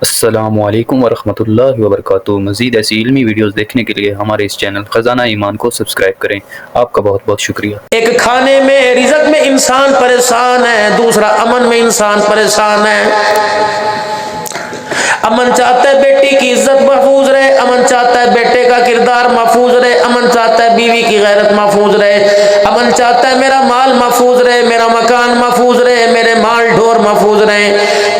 अस्सलामुअलैकुम वरहमतुल्लाहि वबरकातुहू। मज़ीद ऐसी इल्मी वीडियोज़ देखने के लिए हमारे इस चैनल ख़ज़ाना ईमान को सब्सक्राइब करें। आपका बहुत बहुत शुक्रिया। एक खाने में रिज़्क़ में इंसान परेशान है, दूसरा अमन में इंसान परेशान है। अमन चाहता है बेटी की इज्जत महफूज रहे, अमन चाहता है बेटे का किरदार महफूज रहे, अमन चाहता है बीवी की गैरत महफूज रहे, अमन चाहता है मेरा माल महफूज रहे, मेरा मकान महफूज रहे, मेरे माल ढोर महफूज रहे।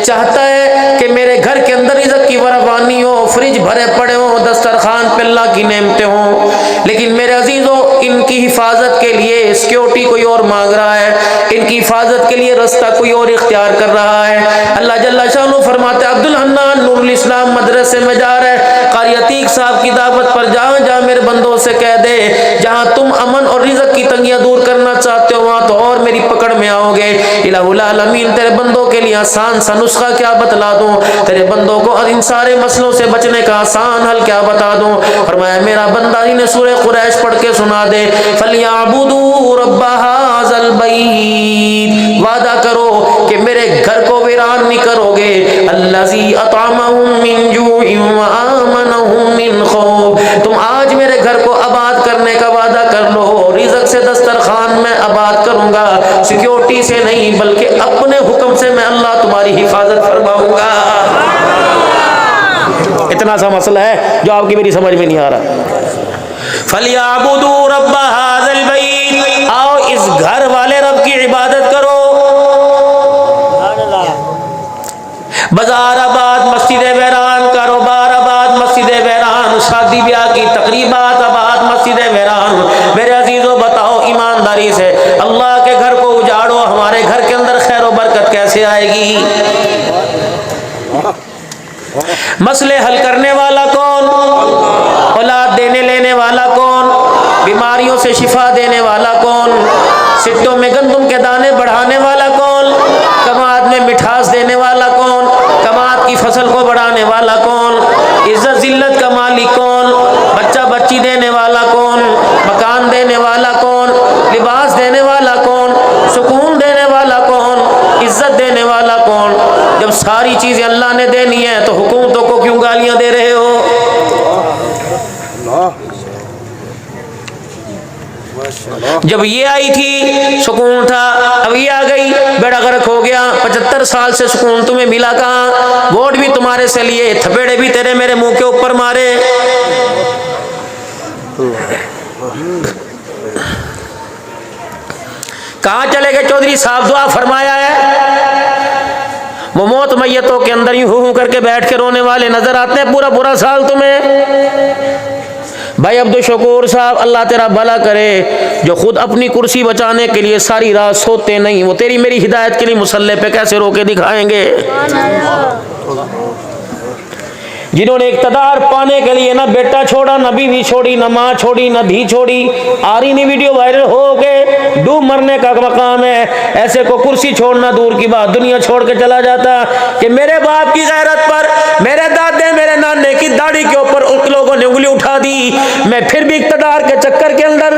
चाहता है कि मेरे घर के अंदर इज्जत की बरवानी हो, फ्रिज भरे पड़े हो, दस्तरखान पे अल्लाह की नेमतें हों। लेकिन मेरे अजीजों, इनकी हिफाजत के लिए सिक्योरिटी कोई और मांग रहा है, इनकी हिफाजत के लिए रास्ता कोई और इख्तियार कर रहा है। अल्लाह जल्ला शानु फरमाते अब्दुल हन्नान नूरुल इस्लाम मदरसे में जा रहे, कारी अतीक साहब की दावत पर जहाँ जहाँ मेरे बंदों से कह दे, जहाँ तुम अमन और रिज़्क़ की तंगियाँ दूर करना चाहते हो वहाँ तो और मेरी पकड़ में आओगे। इलाहुल आलमीन तेरे बंदों के लिए आसान सा नुस्खा क्या बतला दूं, तेरे बंदों को इन सारे मसलों से बचने का आसान हल क्या बता दूं। फरमाया मेरा बंदा इन्हें सूरह कुरैश पढ़ के सुना दे। फलियाबुदू रब्ब हाज़ल बैत, वादा करो कि मेरे घर को वीरान नहीं करोगे। अल्लज़ी अतअमहुम मिन जूइन व आमनहुम मिन खौफ, तुम आज मेरे घर को आबाद करने का वादा कर लो। रिज़्क़ से दस्तरखान में आबाद करूंगा, सिक्योरिटी से नहीं बल्कि अपने हुक्म से मैं अल्लाह तुम्हारी हिफाजत फरमाऊंगा। इतना सा मसला है जो आपकी मेरी समझ में नहीं आ रहा। फलियाबुदू रब्ब हाज़ल बैत, आओ इस घर वाले रब की इबादत करो। बाजार आबाद, मस्जिद वैरान, कारोबार आबाद, मस्जिद वैरान, शादी ब्याह की तकरीबात आबाद, मस्जिद वैरान। मेरे अजीजों बताओ ईमानदारी से, अल्लाह के घर को उजाड़ो, हमारे घर के अंदर खैर और बरकत कैसे आएगी? मसले हल करने वाला कौन? औलाद देने लेने वाला कौन? बीमारियों से शिफा देने वाला कौन? सिट्टों में गंदम के दाने बढ़ाने वाला कौन? कमाद में मिठास देने वाला कौन? कमाद की फसल को बढ़ाने वाला कौन? इज्जत जिल्लत का मालिक कौन? बच्चा बच्ची देने वाला कौन? मकान देने वाला कौन? लिबास देने वाला कौन? सुकून देने वाला कौन? इज्जत देने वाला कौन? जब सारी चीजें अल्लाह ने देनी है तो हुकूमतों को क्यों गालियां दे रहे हो? जब ये आई थी सुकून था, अब ये आ गई बेड़ा गर्क हो गया। 75 साल से सुकून तुम्हें मिला कहाँ? वोट भी तुम्हारे से लिए, थपेड़े भी तेरे मेरे मुंह के ऊपर मारे। कहाँ चले गए चौधरी साहब? दुआ फरमाया है। वो मौत मैयतों के अंदर यूं हूं करके बैठ के रोने वाले नजर आते हैं पूरा पूरा साल तुम्हें। भाई अब्दुल शकूर साहब, अल्लाह तेरा भला करे, जो खुद अपनी कुर्सी बचाने के लिए सारी रात सोते नहीं, वो तेरी मेरी हिदायत के लिए मुसल्ले पे कैसे रोके दिखाएंगे? जिन्होंने इक़्तिदार पाने के लिए ना बेटा छोड़ा, ना बीवी छोड़ी, ना माँ छोड़ी, ना धी छोड़ी, आ रही नहीं वीडियो वायरल हो गए, डूब मरने का मकाम है। ऐसे को कुर्सी छोड़ना दूर की बात, दुनिया छोड़ के चला जाता कि मेरे बाप की गैरत पर, मेरे दादे मेरे नाने की दाढ़ी के ऊपर उन लोगों ने उंगली उठा दी, मैं फिर भी इक़्तिदार के चक्कर के अंदर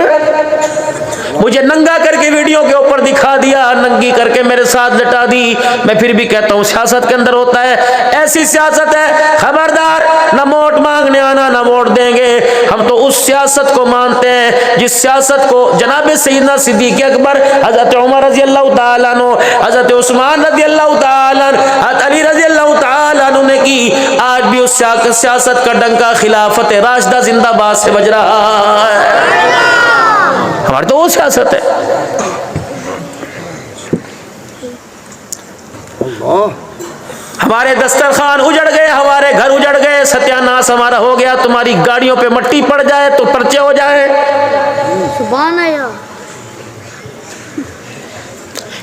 मुझे नंगा करके वीडियो के ऊपर दिखा दिया, नंगी करके मेरे साथ लटा दी। मैं फिर भी कहता हूँ सियासत के अंदर होता है, ऐसी सियासत है, खबरदार ना वोट मांगने आना, ना वोट देंगे। हम तो उस सियासत को मानते हैं जिस सियासत को जनाब सैयदना सिद्दीक़ अकबर, हजरत उमर रज़ी अल्लाह तआला अन्हु, हजरत उस्मान रज़ी अल्लाह तआला अन्हु, हजरत अली रज़ी अल्लाह तआला अन्हु ने की। आज भी उस सियासत का डंका खिलाफत राशिदा जिंदाबाद से बज रहा है। हमारी तो वो सियासत है। हमारे दस्तरखान उजड़ गए, हमारे घर उजड़ गए, सत्यानाश हमारा हो गया। तुम्हारी गाड़ियों पे मट्टी पड़ जाए तो पर्चे हो जाए। सुभान अल्लाह।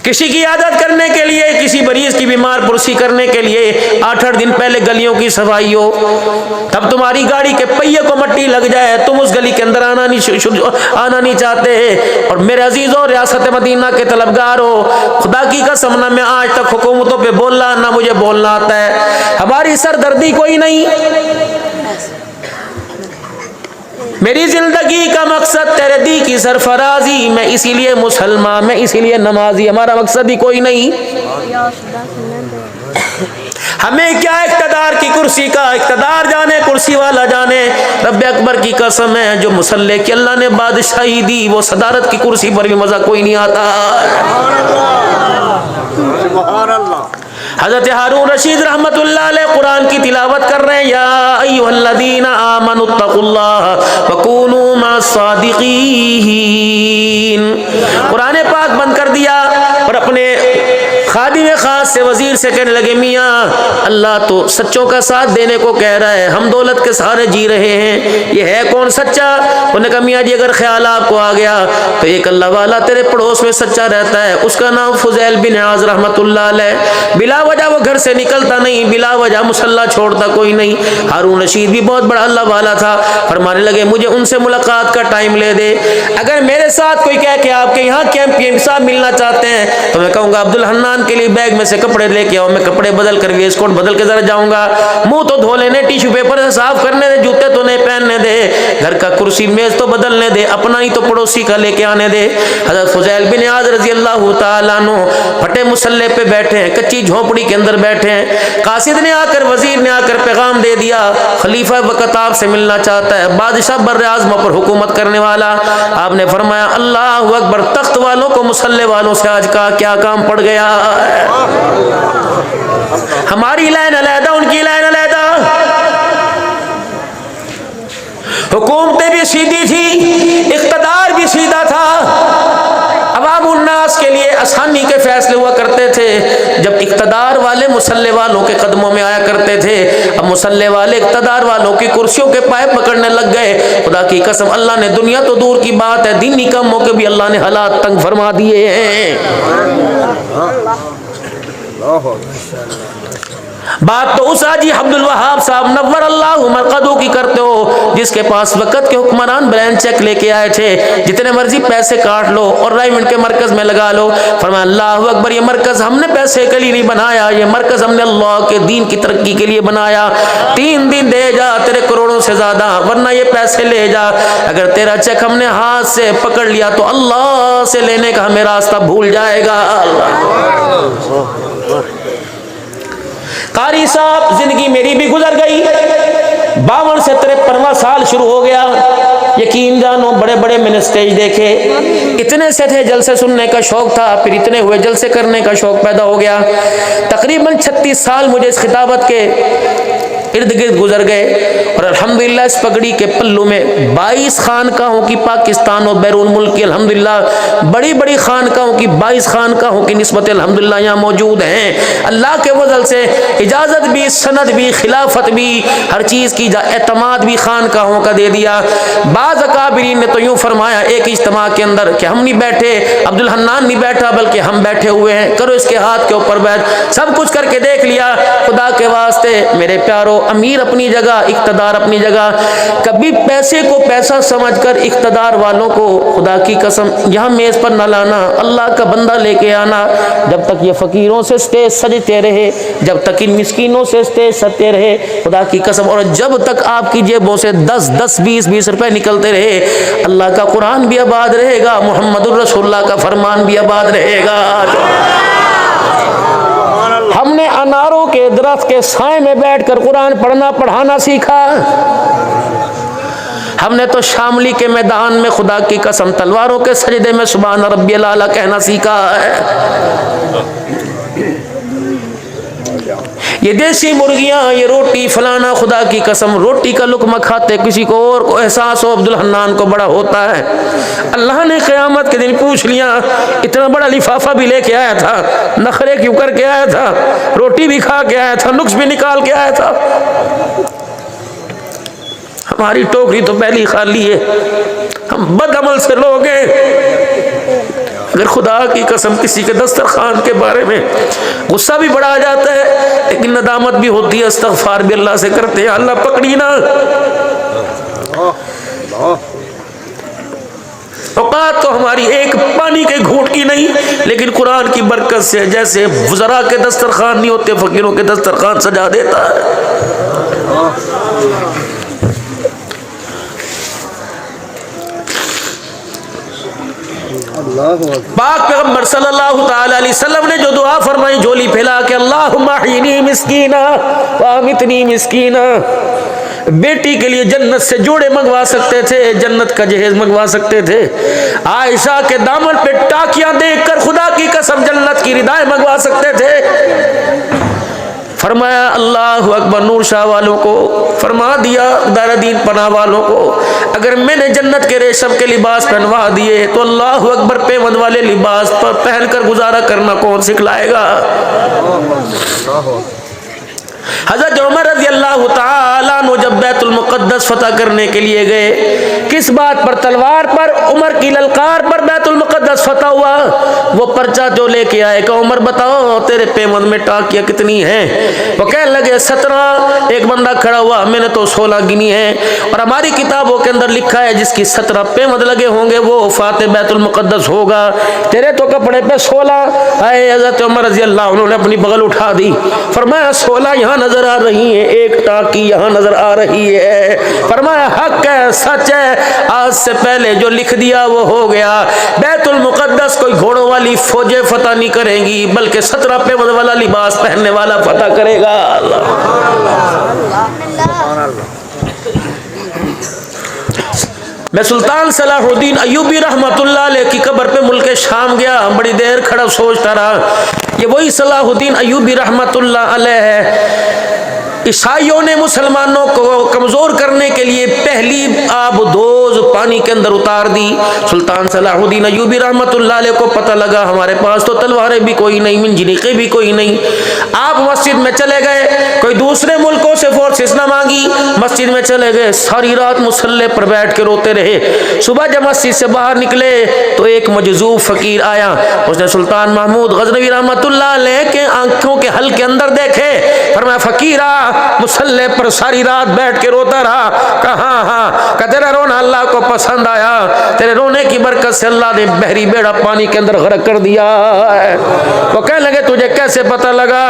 किसी की आदत करने के लिए, किसी मरीज की बीमार पुरसी करने के लिए 8-8 दिन पहले गलियों की सफाई हो, तब तुम्हारी गाड़ी के पहिए को मट्टी लग जाए, तुम उस गली के अंदर आना नहीं चाहते। और मेरे अजीजों, रियासत मदीना के तलबगार हो, खुदा की कसम ना मैं आज तक हुकूमतों पे बोलना, ना मुझे बोलना आता है। हमारी सरदर्दी कोई नहीं, मेरी जिंदगी का मकसद तेरे दी की सरफराजी, मैं इसीलिए मुसलमान, मैं इसीलिए नमाजी, हमारा मकसद ही कोई नहीं। हमें क्या इक़्तिदार की कुर्सी का इक़्तिदार जाने, कुर्सी वाला जाने। रब्बे अकबर की कसम है, जो मुसल्ले की अल्लाह ने बादशाही दी, वो सदारत की कुर्सी पर भी मजा कोई नहीं आता। हज़रत हारून रशीद रहमतुल्लाह अलैह कुरान की तिलावत कर रहे हैं, या अय्युहल्लज़ीना आमनुत्तकुल्लाह वकूनू मस्सादिक़ीन। कुरान पाक बंद कर दिया और अपने खादिम खास से वजीर से कहने लगे, मियाँ अल्लाह तो सच्चों का साथ देने को कह रहा है, हम दौलत के सहारे जी रहे हैं, ये है कौन सच्चा? उन्होंने कहा, मियाँ जी अगर ख्याल आपको आ गया तो एक अल्लाह वाला तेरे पड़ोस में सच्चा रहता है, उसका नाम फुज़ैल बिन आज़ रहमतुल्लाह अलैह। बिला वजह वो घर से निकलता नहीं, बिला वजह मुसल्ला छोड़ता कोई नहीं। हारून रशीद भी बहुत बड़ा अल्लाह वाला था। फरमाने लगे, मुझे उनसे मुलाकात का टाइम ले दे, अगर मेरे साथ कोई कह के आपके यहाँ कैंपियन साहब मिलना चाहते हैं तो मैं कहूँगा अब्दुल हन्नान के लिए बैग में से कपड़े लेके आओ, मैं कपड़े बदल कर वेस्ट कोट बदल के जरा जाऊंगा, मुंह तो धो लेने, टिश्यू पेपर से साफ करने दे, जूते तो नहीं पहनने दे, घर का कुर्सी मेज तो बदलने दे, अपना ही तो पड़ोसी का लेके आने दे। हज़रत फुज़ैल बिन आज़ रज़ी अल्लाह तआला अन्हु फटे मुसल्ले पे बैठे हैं, कच्ची झोपड़ी के अंदर बैठे हैं। कासिद ने आकर, वजीर ने आकर पैगाम दे दिया, खलीफा वक्त आपसे मिलना चाहता है, बादशाह बर्र आज़म पर हुकूमत करने वाला। आपने फरमाया, अल्लाह अकबर, तख्त वालों को मुसल्ले वालों से आज का क्या काम पड़ गया? हमारी लाइन अलहदा, उनकी लाइन अलहदा, हुकूमतें भी सीधी थी, इक़्तिदार भी सीधा था, अवाम उन्नास के लिए आसानी के फैसले हुआ करते थे। जब इक़्तिदार वाले मुसल्ले वालों के कदमों में आया करते थे, अब मुसल्ले वाले इक़्तिदार वालों की कुर्सियों के पाए पकड़ने लग गए। खुदा की कसम, अल्लाह ने, दुनिया तो दूर की बात है, दीनी कामों के भी अल्लाह ने हालात तंग फरमा दिए हैं। बात तो उस हाजी अब्दुल वहाब साहब नव्वर अल्लाह मरकदू की करते हो, जिसके पास वक़्त के हुक्मरान ब्लैंक चेक लेके आए थे, जितने मर्जी पैसे काट लो और रायमंड के मरकज में लगा लो। फरमाया, अल्लाह अकबर, ये मरकज हमने पैसे के लिए नहीं बनाया, ये मरकज हमने अल्लाह के दीन की तरक्की के लिए बनाया। 3 दिन दे जा तेरे करोड़ों से ज्यादा, वरना ये पैसे ले जा। अगर तेरा चेक हमने हाथ से पकड़ लिया तो अल्लाह से लेने का हमें रास्ता भूल जाएगा। कारी साहब, जिंदगी मेरी भी गुजर गई, 52 से 53वां साल शुरू हो गया। यकीन जानो, बड़े बड़े मैंने स्टेज देखे, इतने से थे, जलसे सुनने का शौक था, फिर इतने हुए जलसे करने का शौक पैदा हो गया। तकरीबन 36 साल मुझे इस खिताबत के इर्द गिर्द गुजर गए और अल्हम्दुलिल्लाह इस पगड़ी के पल्लू में 22 खानकाहों की पाकिस्तान और बैरून मुल्क की अल्हम्दुलिल्लाह बड़ी बड़ी खानकाहों की 22 खानकाहों की निस्बत अल्हम्दुलिल्लाह यहाँ मौजूद हैं। अल्लाह के फजल से इजाज़त भी, सनद भी, खिलाफत भी, हर चीज़ की एतमाद भी खानकाहों का दे दिया। बाज़ अकाबिरीन ने तो यूँ फरमाया एक इज्तिमा के अंदर कि हम नहीं बैठे, अब्दुल हन्नान नहीं बैठा, बल्कि हम बैठे हुए हैं, करो इसके हाथ के ऊपर बैठ। सब कुछ करके देख लिया। खुदा के वास्ते मेरे प्यारो, अमीर अपनी जगह, इक़्तिदार अपनी जगह, कभी पैसे को पैसा समझकर इक़्तिदार वालों को खुदा की कसम यहाँ मेज़ पर न लाना, अल्लाह का बंदा लेके आना। जब तक ये फ़कीरों से स्टेज सजते रहे, जब तक इन मिस्कीनों से स्टेज सजते रहे, खुदा की कसम, और जब तक आपकी जेबों से 10-10, 20-20 रुपए निकलते रहे, अल्लाह का कुरान भी आबाद रहेगा, मुहम्मदुर रसूलुल्लाह का फरमान भी आबाद रहेगा। हमने अनारों के दरख्त के साए में बैठकर कुरान पढ़ना पढ़ाना सीखा। हमने तो शामली के मैदान में खुदा की कसम तलवारों के सजदे में सुभान रब्बियल आला कहना सीखा है। ये देसी मुर्गियां, ये रोटी फलाना, खुदा की कसम रोटी का लुकमा खाते किसी को और को एहसास हो अब्दुल हन्नान को बड़ा होता है। अल्लाह ने क़यामत के दिन पूछ लिया, इतना बड़ा लिफाफा भी लेके आया था, नखरे क्यों करके आया था, रोटी भी खा के आया था, नुक्स भी निकाल के आया था। हमारी टोकरी तो पहली खाली है, हम बदअमल से लोग हैं। अगर खुदा की कसम किसी के दस्तरखान के बारे में गुस्सा भी बड़ा आ जाता है, लेकिन नदामत भी होती है, इस्तग़फ़ार भी अल्लाह से करते हैं, अल्लाह पकड़ी ना। औकात तो हमारी एक पानी के घूंट की नहीं, लेकिन कुरान की बरकत से जैसे वज़रा के दस्तरखान नहीं होते, फ़कीरों के दस्तरखान सजा देता है। पाक पैगंबर सल्लल्लाहु ताला अलैहि वसल्लम ने जो दुआ फरमाई झोली फैला के अल्लाहुम्मा अहीनी मिस्कीना व अमितनी मिस्कीना। बेटी के लिए जन्नत से जोड़े मंगवा सकते थे, जन्नत का जहेज मंगवा सकते थे। आयशा के दामन पे टाकियां देखकर खुदा की कसम जन्नत की रिदाएं मंगवा सकते थे। फरमाया अल्लाह अकबर नूर शाह वालों को, फरमा दिया दारुद्दीन पनाह वालों को, अगर मैंने जन्नत के रेशम के लिबास पहनवा दिए तो अल्लाह अकबर पेवंद वाले लिबास पर पहनकर गुजारा करना कौन सिखलाएगा। हज़रत उमर रज़ी अल्लाह ताला अन्हु जब बैतुल मुक़द्दस फतह करने के लिए गए, किस बात पर? तलवार पर, उमर की ललकार पर बैतुल मुक़द्दस फतह हुआ। वो पर्चा जो लेके आए कि उमर बताओ तेरे पेमंद में टाकियां कितनी हैं? वो कहने लगे 17। एक बंदा खड़ा हुआ, मैंने तो 16 गिनी है और हमारी किताबों के अंदर लिखा है जिसकी 17 पेमंद लगे होंगे वो फाते बैतुल मुक़द्दस होगा। तेरे तो कपड़े पे 16 है। हज़रत उमर रज़ी अल्लाह अन्हु ने अपनी बगल उठा दी, फरमाया 16 यहाँ नजर आ रही है, एक टाकी यहाँ नजर आ रही है। फरमाया हक है, सच है, आज से पहले जो लिख दिया वो हो गया। बैतुल मुक़द्दस कोई घोड़ों वाली फौजें फतह नहीं करेंगी, बल्कि 17 पेवंद वाला लिबास पहनने वाला फतह करेगा। मैं सुल्तान सलाहुद्दीन अय्यूबी रहमतुल्लाह अलैह की कब्र पे मुल्क शाम गया, बड़ी देर खड़ा सोचता रहा। ये वही सलाहुद्दीन अय्यूबी रहमतुल्लाह अलैह है। ईसाइयों ने मुसलमानों को कमजोर करने के लिए पहली आबदोज पानी के अंदर उतार दी। सुल्तान सलाहुद्दीन अय्यूबी रहमतुल्लाह अलैह को पता लगा हमारे पास तो तलवारें भी कोई नहीं, मंजनीक़ें भी कोई नहीं। आप मस्जिद में चले गए, कोई दूसरे मुल्कों से फोर्सेस ना मांगी, मस्जिद में चले गए, सारी रात मुसल्ले पर बैठ के रोते रहे। सुबह जब मस्जिद से बाहर निकले तो एक मजजूब फकीर आया, उसने सुल्तान महमूद गजनवी रहमतुल्लाह अलैह के आंखों के हल के अंदर देखे। फरमाया फकीरा मुसल्ले पर सारी रात बैठ के रोता रहा। कहा तेरा रोना अल्लाह को पसंद आया, तेरे रोने की बरकत से अल्लाह ने बहरी बेड़ा पानी के अंदर गर्क कर दिया है। वो कहने लगे तुझे कैसे पता लगा?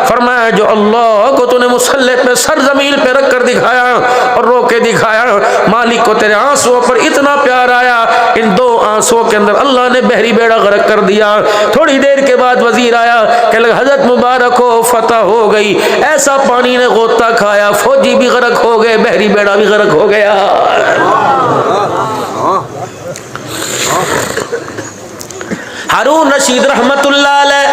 फरमाया जो अल्लाह को तूने मुसल्ले पे सर जमीन पे रख कर दिखाया और रो के दिखाया, मालिक को तेरे आंसुओं पर इतना प्यार आया, इन 2 आंसुओं के अंदर अल्लाह ने बहरी बेड़ा गर्क कर दिया। थोड़ी देर के बाद वजीर आया, कहने लगा हजरत मुबारक हो, फतह हो गई। ऐसा पानी ने गोता खाया, फौजी भी गर्क हो गए, बहरी बेड़ा भी गर्क हो गया। हारून रशीद रहमतुल्लाह अलैह,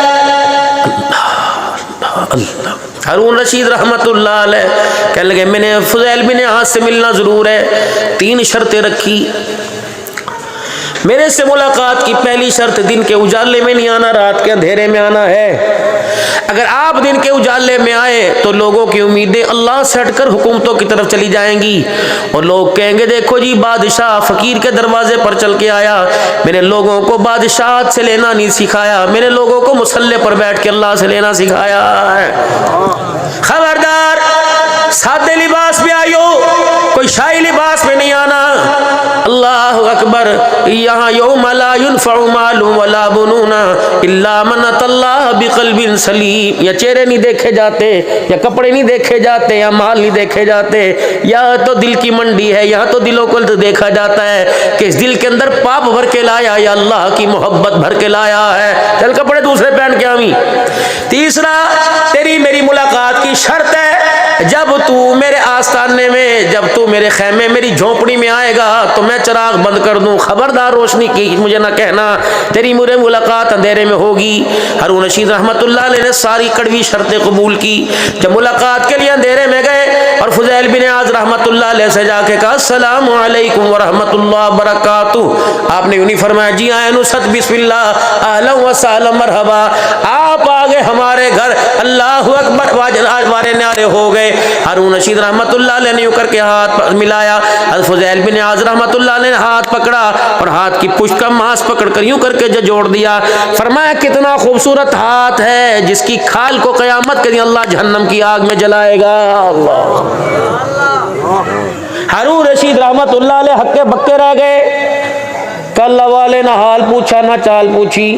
हारून रशीद रहमतुल्लाह अलैह कहने लगे मैंने फुज़ैल बिन आस से मिलना जरूर है। 3 शर्तें रखी। मेरे से मुलाकात की पहली शर्त दिन के उजाले में नहीं आना, रात के अंधेरे में आना है। अगर आप दिन के उजाले में आए तो लोगों की उम्मीदें अल्लाह से हटकर हुकूमतों की तरफ चली जाएंगी और लोग कहेंगे देखो जी बादशाह फकीर के दरवाजे पर चल के आया। मैंने लोगों को बादशाह से लेना नहीं सिखाया, मैंने लोगों को मुसल्ले पर बैठ के अल्लाह से लेना सिखाया है। खबरदार, सादे लिबास में आयो, कोई शाही लिबास में नहीं आना। अल्लाह अकबर। यहाँ यौम ला युनफ़उ मालुन वला बनुना इल्ला मन अतल्लाह बिक़ल्बिन सलीम। या चेहरे नहीं देखे जाते, या कपड़े नहीं देखे जाते, या माल नहीं देखे जाते, या तो दिल की मंडी है, यहाँ तो दिलों को देखा जाता है कि इस दिल के अंदर पाप भर के लाया या अल्लाह की मोहब्बत भर के लाया है। चल कपड़े दूसरे पहन के आवी। तीसरा, तेरी मेरी मुलाकात की शर्त है जब तू मेरे आस्थाने में, जब तू मेरे खैमे मेरी झोपड़ी में आएगा तो मैं चिराग बंद कर दूं। खबरदार रोशनी की मुझे ना कहना, तेरी मुझे मुलाकात अंधेरे में होगी। हारून रशीद रहमतुल्लाह अलैह ने सारी कड़वी शर्तें कबूल की। जब मुलाकात के लिए अंधेरे में गए और फुज़ैल बिन आज़ रहमतुल्लाह अलैह से जाके कहा अस्सलामु अलैकुम व रहमतुल्लाहि व बरकातुहू, आपने यूं नहीं फरमाया जी आए नुसत बिस्मिल्लाह अहलन व सहलन मरहबा, आप आ गए हमारे घर, अल्लाहु अकबर वारे नारे हो गए। हारून रशीद रहमतुल्लाह अलैह ने यूं करके हाथ मिलाया, फुज़ैल बिन आज़ रहमतुल्लाह अलैह ने हाथ पकड़ा और हाथ की पुष्ट का मांस पकड़कर यूं करके जोड़ दिया। फरमाया कितना खूबसूरत हाथ है जिसकी खाल को क़यामत के दिन अल्लाह जहन्नम की आग में जलाएगा। हारून रशीद रहमतुल्लाह अलैह हक्के बक्के रह गए। कल वाले ना हाल पूछा ना चाल पूछी।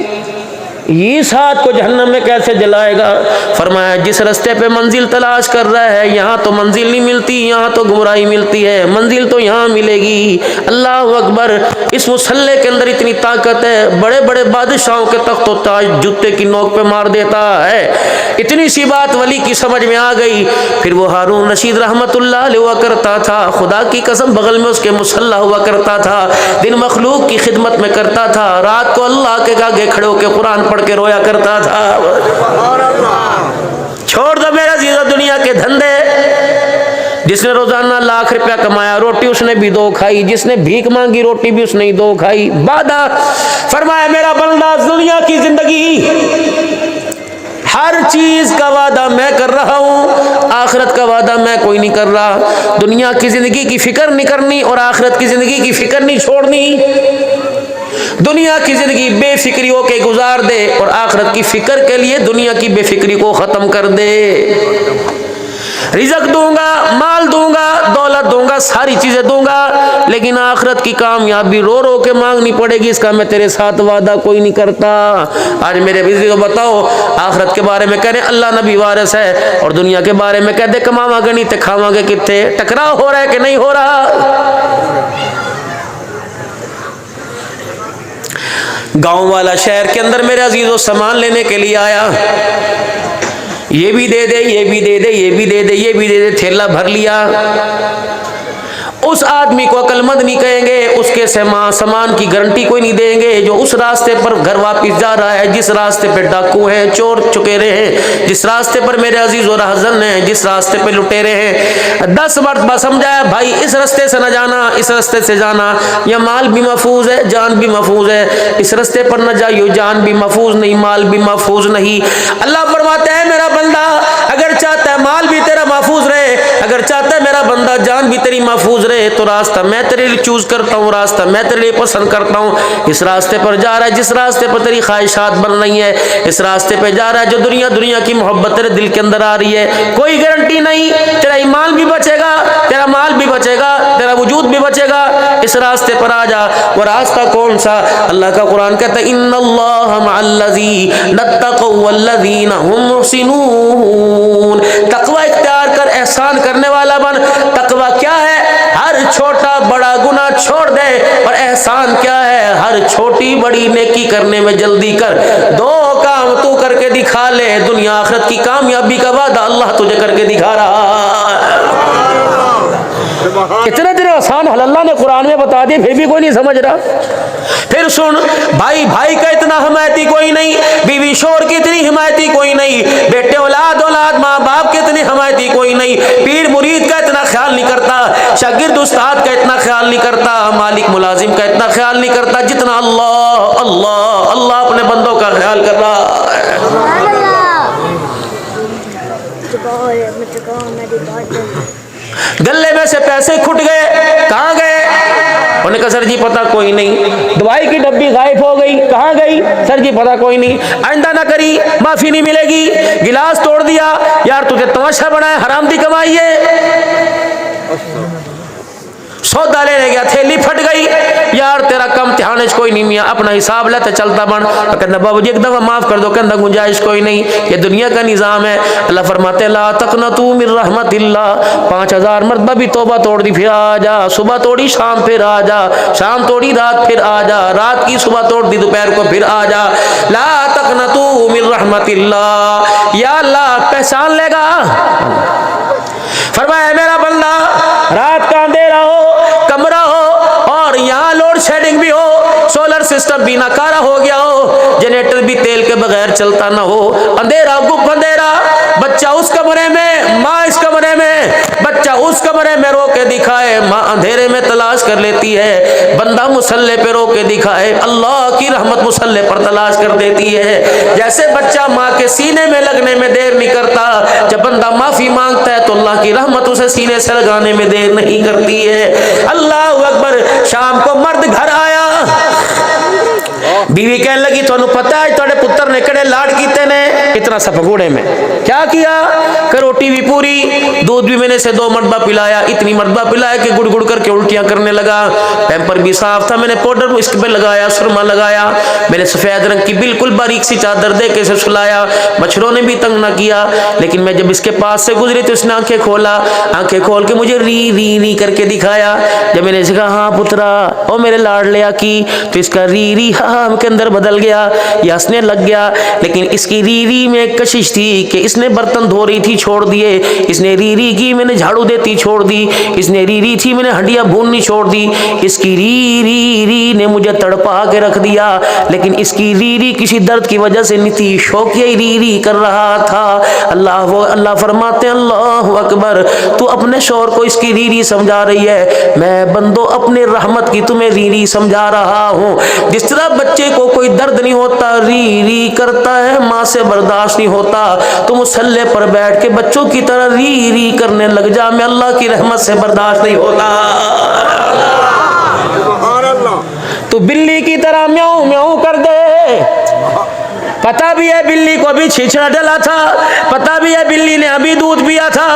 ये साथ को जहन्नम में कैसे जलाएगा। फरमाया जिस रास्ते पे मंजिल तलाश कर रहा है, यहाँ तो मंजिल नहीं मिलती, यहाँ तो गुमराही मिलती है, मंजिल तो यहाँ मिलेगी। अल्लाह अकबर। इस मुसल्ले के अंदर इतनी ताकत है, बड़े बड़े बादशाहों के तख्तो ताज जूते की नोक पे मार देता है। इतनी सी बात वली की समझ में आ गई। फिर वो हारून रशीद रहमतुल्लाह अलैह हुआ करता था, खुदा की कसम बगल में उसके मुसल्ला हुआ करता था, दिन मखलूक की खिदमत में करता था, रात को अल्लाह के आगे खड़े होकर कुरान पढ़ के रोया करता था। छोड़ दो मेरा जीरो दुनिया के धंधे। जिसने रोजाना लाख रुपया कमाया, रोटी उसने भी दो खाई, जिसने भीख मांगी रोटी भी उसने ही दो खाई। वादा फरमाया मेरा बंदा दुनिया की जिंदगी हर चीज का वादा मैं कर रहा हूं, आखिरत का वादा मैं कोई नहीं कर रहा। दुनिया की जिंदगी की फिक्र नहीं करनी और आखिरत की जिंदगी की फिक्र नहीं छोड़नी। दुनिया की जिंदगी बेफिक्री होके गुजार दे और आखिरत की फिक्र के लिए दुनिया की बेफिक्री को खत्म कर दे। रिज़्क़ दूंगा, माल दूंगा, दौलत दूंगा, सारी चीजें दूंगा, लेकिन आखिरत की कामयाबी रो रो के मांगनी पड़ेगी, इसका मैं तेरे साथ वादा कोई नहीं करता। आज मेरे बिजली को बताओ, आखिरत के बारे में कह रहे अल्लाह नबी वारिस है और दुनिया के बारे में कहते कमावांगे नहीं तो खावांगे कितने। टकराव हो रहा है कि नहीं हो रहा। गांव वाला शहर के अंदर मेरे अजीजों सामान लेने के लिए आया, ये भी दे दे, ये भी दे दे, ये भी दे दे, ये भी दे दे, थैला भर लिया। उस आदमी को अक्लमंद नहीं कहेंगे, उसके सामान की गारंटी कोई नहीं देंगे। जो उस रास्ते पर घर वापस जा रहा है, जिस रास्ते पे डाकू हैं, चोर चुकेरे हैं, जिस रास्ते पर मेरे अजीज और हज़न हैं, जिस रास्ते पे लुटेरे हैं, 10 मरतबा समझाया भाई इस रास्ते से न जाना, इस रास्ते से जाना, या माल भी महफूज है, जान भी महफूज है, इस रास्ते पर न जाइयो, जान भी महफूज नहीं, माल भी महफूज नहीं। अल्लाह फरमाता है मेरा बंदा अगर चाहता है माल भी तेरा महफूज रहे, अगर चाहता है मेरा बंदा जान भी तेरी महफूज रहे, तो रास्ता मैं तेरे लिए चूज करता हूँ, रास्ता मैं तेरे लिए पसंद करता हूँ। इस रास्ते पर जा रहा है जिस रास्ते पर तेरी ख्वाहिशात बन रही है, इस रास्ते पे जा रहा है जो दुनिया की मोहब्बत तेरे दिल के अंदर आ रही है, कोई गारंटी नहीं तेरा ईमान भी बचेगा, तेरा माल भी बचेगा, तेरा वजूद भी बचेगा। इस रास्ते पर आ जा। वो रास्ता कौन सा? अल्लाह का कुरान कहता है इन्नल्लाह मअल्लज़ीना तक़व वल्लज़ीना हुम मुहसिनून। तक़वा इख्तियार कर, एहसान करने वाला बन। तक़वा क्या है? हर छोटा बड़ा गुनाह छोड़ दे। और एहसान क्या है? हर छोटी बड़ी नेकी करने में जल्दी कर। 2 काम तू करके दिखा ले, दुनिया आखिरत की कामयाबी का वादा अल्लाह तुझे करके दिखा रहा है। इतने तेरे आसान हल अल्लाह ने कुरान में बता दिए, फिर भी कोई नहीं समझ रहा। फिर सुन, भाई भाई का इतना हिमायती कोई नहीं, बीवी शोर की इतनी हिमायती कोई नहीं, बेटे औलाद माँ बाप के इतनी हिमायती कोई नहीं, पीर मुरीद का इतना ख्याल नहीं करता, शागिर्द उस्ताद का इतना ख्याल नहीं करता, मालिक मुलाजिम का इतना ख्याल नहीं करता जितना अल्लाह अल्लाह अल्लाह अपने बंदों का ख्याल कर रहा है। गले में से पैसे खुट गए, कहाँ गए? उन्होंने कहा सर जी पता कोई नहीं। दवाई की डब्बी गायब हो गई, कहाँ गई? सर जी पता कोई नहीं। आइंदा ना करी, माफी नहीं मिलेगी। गिलास तोड़ दिया, यार तुझे तमाशा बनाया, हराम दी कमाई है। सौदा लेने गया, थैली फट गई, यार तेरा कम ध्यान कोई नहीं मियाँ, अपना हिसाब लेते चलता बन। तो कहता बाबू जी एक दफा माफ कर दो, कहता गुंजाइश कोई नहीं, ये दुनिया का निजाम है। अल्लाह फरमाते ला तक़नतू मिन रहमतिल्लाह। 5000 मरतबा भी तौबा तोड़ दी, फिर आ जा। सुबह तोड़ी शाम, फिर आ जा। शाम तोड़ी रात, फिर आ जा। रात की सुबह तोड़ दी दोपहर को, फिर आ जा। ला तक़नतू मिन रहमतिल्लाह। या अल्लाह पहचान लेगा। फरमाया मेरा बंदा रात का अंधेरा हो, कमरा हो और यहाँ लोड शेडिंग भी हो, सोलर सिस्टम भी नाकारा हो गया हो, जनरेटर भी तेल के बगैर चलता ना हो, अंधेरा गुप अंधेरा, बच्चा उस कमरे में, माँ इस कमरे में, बच्चा उस कमरे में रो के दिखाए, माँ अंधेरे में तलाश कर लेती है, बंदा मुसल्ले पे रो के दिखाए, अल्लाह की रहमत मुसल्ले पर तलाश कर देती है। जैसे बच्चा माँ के सीने में लगने में देर नहीं करता, जब बंदा माफी मांगता है तो अल्लाह की रहमत उसे सीने से लगाने में देर नहीं करती है। अल्लाह अकबर। शाम को मर्द घर आया, बीवी कहने लगी तुहानू पता है तुहाडे पुत्र ने किहड़े लाड कीते ने? इतना सा भगोड़े में। क्या किया कि रोटी भी पूरी, दूध भी मैंने से 2 मरतबा पिलाया, इतनी मरतबा पिलाया कि गुड़ गुड़ करके उल्टियां करने लगा। पैम्पर भी साफ था, मैंने पाउडर इसके पे लगाया, सुरमा लगाया, मैंने सफेद रंग की बिल्कुल बारीक सी चादर दे के इसे सुलाया। मच्छरों ने भी तंग ना किया। लेकिन मैं जब इसके पास से गुजरी तो इसने आंखें खोला, आंखें खोल के मुझे री री री करके दिखाया। जब मैंने इसे कहा हाँ पुत्रा ओ मेरे लाडलिया की, तो इसका री री हाँ के अंदर बदल गया, ये हंसने लग गया। लेकिन इसकी री री में एक कशिश थी कि इसने बर्तन धो रही थी छोड़ दिए, इसने री री की मैंने झाड़ू देती छोड़ दी, इसने री री थी मैंने हड्डियां भूननी छोड़ दी। इसकी री री री ने मुझे तड़पा के रख दिया। लेकिन इसकी री री किसी दर्द की वजह से नहीं थी, शौकिया री री कर रहा था। अल्लाह फरमाते हैं अल्लाहु अकबर, तू अपने शौहर को इसकी री री समझा रही है, मैं बंदो अपने रहमत की तुम्हें री री समझा रहा हूँ। जिस तरह बच्चे को कोई दर्द नहीं होता, री री करता है, माँ से बर्दाश्त नहीं होता, तो मुसल्ले पर बैठ के बच्चों की तरह री री करने लग जा, मैं अल्लाह की रहमत से बर्दाश्त नहीं होता। तू बिल्ली की तरह म्याऊं म्याऊं कर दे, पता भी है बिल्ली को अभी छिछड़ा डला था, पता भी है बिल्ली ने अभी दूध पिया था,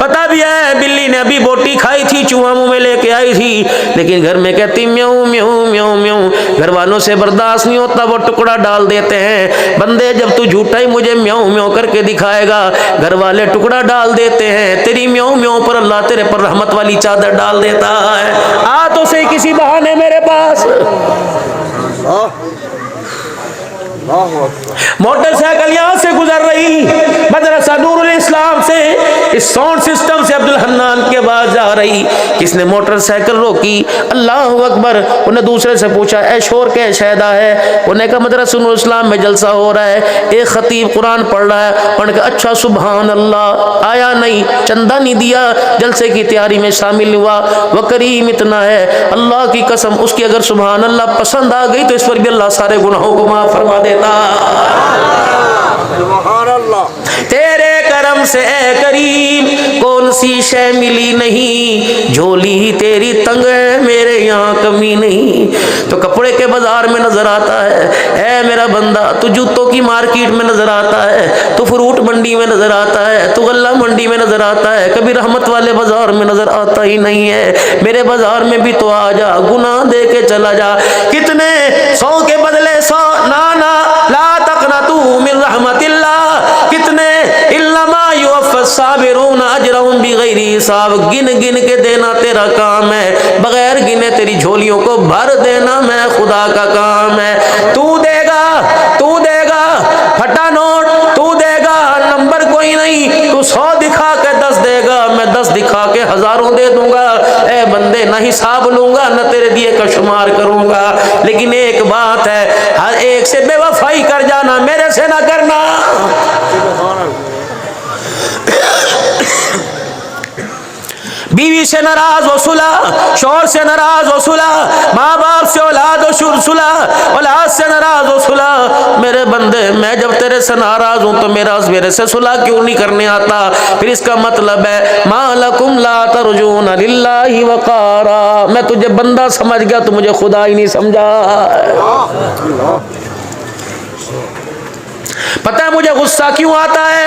पता भी है बिल्ली ने अभी बोटी खाई थी, चूहा मुंह में लेके आई थी, लेकिन घर में कहती म्याऊं म्याऊं म्याऊं म्याऊं। घर वालों से बर्दाश्त नहीं होता, वो टुकड़ा डाल देते हैं। बंदे जब तू झूठा ही मुझे म्याऊं म्याऊं करके दिखाएगा, घर वाले टुकड़ा डाल देते हैं। तेरी म्याऊं म्याऊं पर अल्लाह तेरे पर रहमत वाली चादर डाल देता है। आ तो सही किसी बहाने मेरे पास। मोटरसाइकिल यहाँ से गुजर रही, मदरसा नूरुल इस्लाम से इस साउंड सिस्टम से अब्दुल हन्नान के बाद जा रही। किसने मोटरसाइकिल रोकी? अल्लाह अकबर। उन्हें दूसरे से पूछा ए शोर के शहदा है? उन्हें कहा मदरसा नूरुल इस्लाम में जलसा हो रहा है, एक खतीब कुरान पढ़ रहा है। उन्होंने कहा अच्छा सुभान अल्लाह। आया नहीं, चंदा नहीं दिया, जलसे की तैयारी में शामिल हुआ। वह करीम इतना है, अल्लाह की कसम उसकी अगर सुभान अल्लाह पसंद आ गई तो इस पर भी अल्लाह सारे गुनाहों को माफ फरमा देता। तेरे करम से करीम कौन सी शय मिली नहीं, झोली ही तेरी तंग है, मेरे यहाँ कमी नहीं। तो कपड़े के बाजार में नजर आता है, ऐ मेरा बंदा तू जूतों की मार्केट में नजर आता है, तू फ्रूट मंडी में नजर आता है, तू गल्ला मंडी में नजर आता है, कभी रहमत वाले बाजार में नजर आता ही नहीं है। मेरे बाजार में भी तो आ जा, गुनाह दे के चला जा। कितने 100 के बदले 100, ना ना ला तकनतू मिन रहमतिल्लाह। कितने इल्लमा युवफ़्फ़स साबिरून अजरहुम बिगैरि हिसाब। गिन गिन के देना तेरा काम है, बगैर गिने तेरी झोलियों को भर देना मैं खुदा का काम है। तू देगा फटा नोट, तू देगा नंबर कोई नहीं, तू 100 दिखा के 10 देगा, मैं 10 दिखा के हजारों दे दूंगा। ए बंदे न हिसाब लूंगा न तेरे दिए का शुमार करूंगा। लेकिन एक बात है, हर एक से बेवफाई कर जाना, मेरे से ना करना। बीवी से नाराज हो सुलह, शौहर से नाराज हो सुलह, माँ बाप से औलाद हो सुलह, औलाद से नाराज हो सुलह। मेरे बंदे मैं जब तेरे से नाराज हूँ तो मेरे से सुलह क्यों नहीं करने आता? फिर इसका मतलब है मा लकुम ला तर्जून लिल्लाहि वक़ारा। मैं तुझे बंदा समझ गया, तू मुझे खुदा ही नहीं समझा। पता है मुझे गुस्सा क्यों आता है?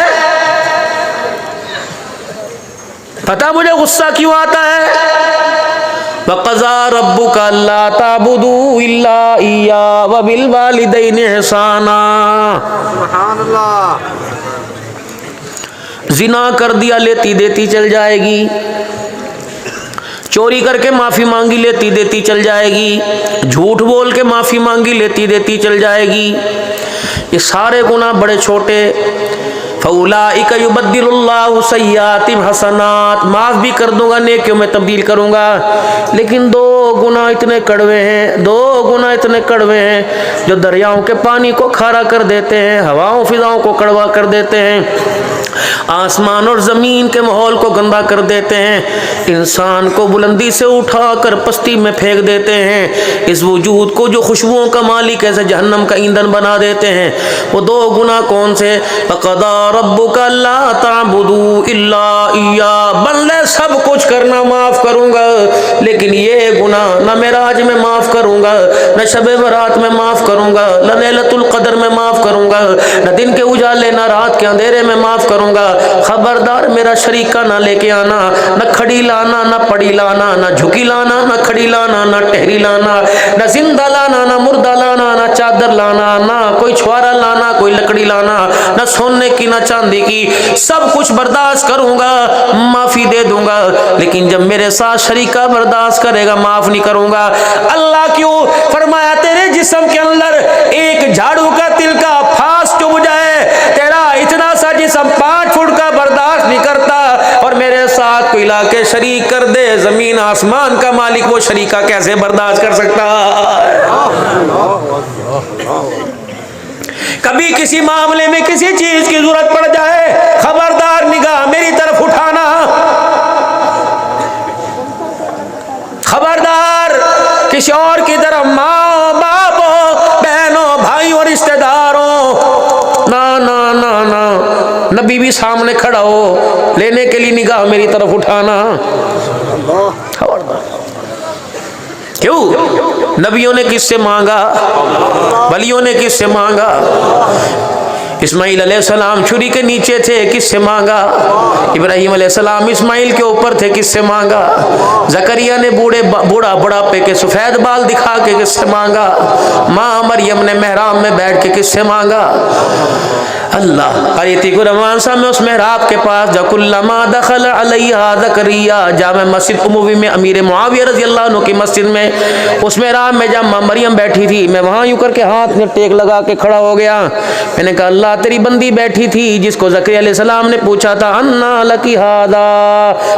पता मुझे गुस्सा क्यों आता है? वक़ज़ा रब्बुका अल्ला ताबुदू इल्ला इय्या व बिल वालिदैनि इहसाना। सुभान अल्लाह। जिना कर दिया लेती देती चल जाएगी, चोरी करके माफी मांगी लेती देती चल जाएगी, झूठ बोल के माफी मांगी लेती देती चल जाएगी। ये सारे गुनाह बड़े छोटे। फउलाइका युबद्दिलुल्लाहु सय्यातिहिम हसनात, माफ भी कर दूंगा, नेकियों में तब्दील करूंगा। लेकिन 2 गुनाह इतने कड़वे हैं, 2 गुनाह इतने कड़वे हैं जो दरियाओं के पानी को खारा कर देते हैं, हवाओं फिजाओं को कड़वा कर देते हैं, आसमान और जमीन के माहौल को गंदा कर देते हैं, इंसान को बुलंदी से उठाकर पस्ती में फेंक देते हैं, इस वजूद को जो खुशबुओं का मालिक ऐसे जहन्नम का ईंधन बना देते हैं। वो 2 गुनाह कौन से? फ़क़ज़ा रब्बुका अल्ला ताबुदू इल्ला इय्या। बंदे सब कुछ करना माफ करूंगा, लेकिन ये गुनाह न मेराज में माफ करूंगा, न शबे बरात में माफ करूंगा, न लैलतुल कदर में माफ करूंगा, न दिन के उजाले न रात के अंधेरे में माफ करूंगा। खबरदार मेरा शरीका ना लेके आना, न खड़ी लाना, न पड़ी लाना, न झुकी लाना, न खड़ी लाना, न टहरी लाना, न जिंदा लाना, न मुर्दा लाना, न चादर लाना, ना कोई छुआरा लाना, कोई लकड़ी लाना, न सोने की न चांदी की। सब कुछ बर्दाश्त करूंगा, माफी दे दूंगा, लेकिन जब मेरे साथ शरीका बर्दाश्त करेगा माफ नहीं करूंगा। अल्लाह क्यों? फरमाया तेरे जिस्म के अंदर एक झाड़ू का तिल का फास चुभ जाए, तेरा इतना सा जिस्म 5 फुट का बर्दाश्त नहीं करता, और मेरे साथ कोई लाके शरीक कर दे, जमीन आसमान का मालिक वो शरीका कैसे बर्दाश्त कर सकता है? कभी किसी मामले में किसी चीज की जरूरत पड़ जाए, खबरदार निगाह मेरी तरफ उठाना, खबरदार किसी और की तरफ, माँ बापों बहनों भाइयों रिश्तेदारों, ना ना ना ना, नबी भी सामने खड़ा हो लेने के लिए निगाह मेरी तरफ उठाना। क्यों? नबियों ने किससे मांगा? वलियों ने किससे मांगा? इस्माइल अलैहिस्सलाम छुरी के नीचे थे, किससे मांगा? इब्राहिम अलैहिस्सलाम इस्माइल के ऊपर थे, किससे मांगा? जकरिया ने बूढ़ा बुढ़ापे के सफेद बाल दिखा के किससे मांगा? माँ मरियम ने मेहराब में बैठ के किससे मांगा? अल्लाह रहमान साहब में उस मेहराब के पास जकुल्लमा दखल अलैहा जकरिया, जामे मस्जिद उमवी में अमीर मुआविया रज़ी अल्लाह अन्हु की मस्जिद में, उस मेहराब में जब माँ मरियम बैठी थी, मैं वहाँ यूँ करके हाथ में टेक लगा के खड़ा हो गया। मैंने कहा अल्लाह तेरी बंदी बैठी थी जिसको ज़करिया अलैहिस्सलाम ने पूछा था अन्ना लकी हादा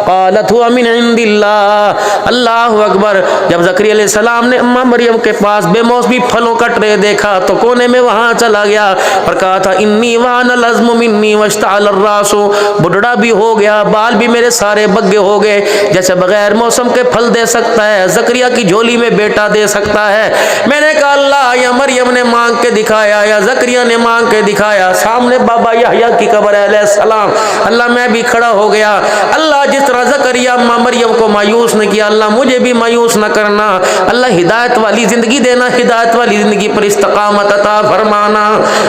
क़ालत हुवा मिन इंदिल्लाह। अल्लाहु अकबर। जब ज़करिया अलैहिस्सलाम ने अम्मा मरियम के पास बेमौसमी फलों का ट्रे देखा तो कोने में वहाँ चला गया और कहा था इन्नी वानल अज़्मु मिन्नी वश्तअल अर्रासु, बुढ़ा भी हो गया, बाल भी मेरे सारे बग्गे हो गए, जैसे बगैर मौसम के फल दे सकता है ज़करिया की झोली में बेटा दे सकता है। मैंने कहा अल्लाह या मरियम ने मांग के दिखाया या ज़करिया ने मांग के दिखाया, सामने बाबा यहया की कब्र है अलैहिस्सलाम। अल्लाह मैं भी खड़ा हो गया। अल्लाह जिस तरह ज़करिया अम्मा मरियम को मायूस न किया, अल्लाह मुझे भी मायूस न करना। अल्लाह हिदायत वाली जिंदगी देना, हिदायत वाली जिंदगी पर इस्तकामत अता फरमाना।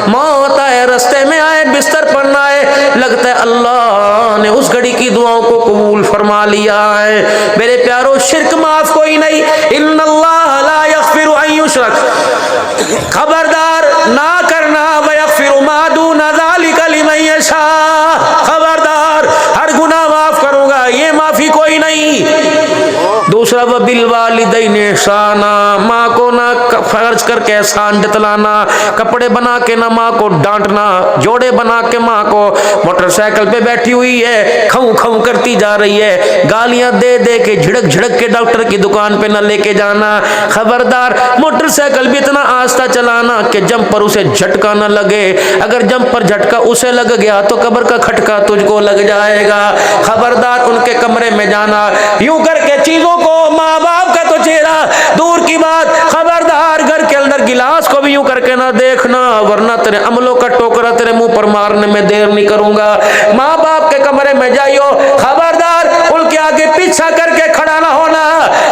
मौत आए, रास्ते में आए, बिस्तर पर ना आए, लगता है अल्लाह ने उस घड़ी की दुआओं को कबूल फरमा लिया है। मेरे प्यारो शिर्क माफ कोई नहीं, इन्नल्लाह ला यग़फिरु अन युशरक, खबरदार ना करना, व यग़फिरु मा दूना ज़ालिका लिमन यशा, खबरदार हर गुनाह माफ करूंगा, ये माफी कोई नहीं। दूसरा व बिल वालिदैन ihसाना, माँ को ना फर्ज करके एहसान जतलाना, कपड़े बना के ना माँ को डांटना, जोड़े बना के माँ को, मोटरसाइकिल पे बैठी हुई है खऊ खऊ करती जा रही है, गालियां दे दे के झिड़क झिड़क के डॉक्टर की दुकान पे ना लेके जाना। खबरदार मोटरसाइकिल भी इतना आस्ता चलाना कि जंपर उसे झटका ना लगे, अगर जंपर झटका उसे लग गया तो कब्र का खटका तुझको लग जाएगा। खबरदार उनके कमरे में जाना, यूं करके चीजों को, माँ बाप का तो चेहरा दूर की बात, खबरदार घर के अंदर गिलास को भी यूं करके ना देखना, वरना तेरे अमलों का टोकरा तेरे मुंह पर मारने में देर नहीं करूंगा। माँ बाप के कमरे में जाइयो, खबरदार उनके आगे पीछा करके खड़ा ना होना,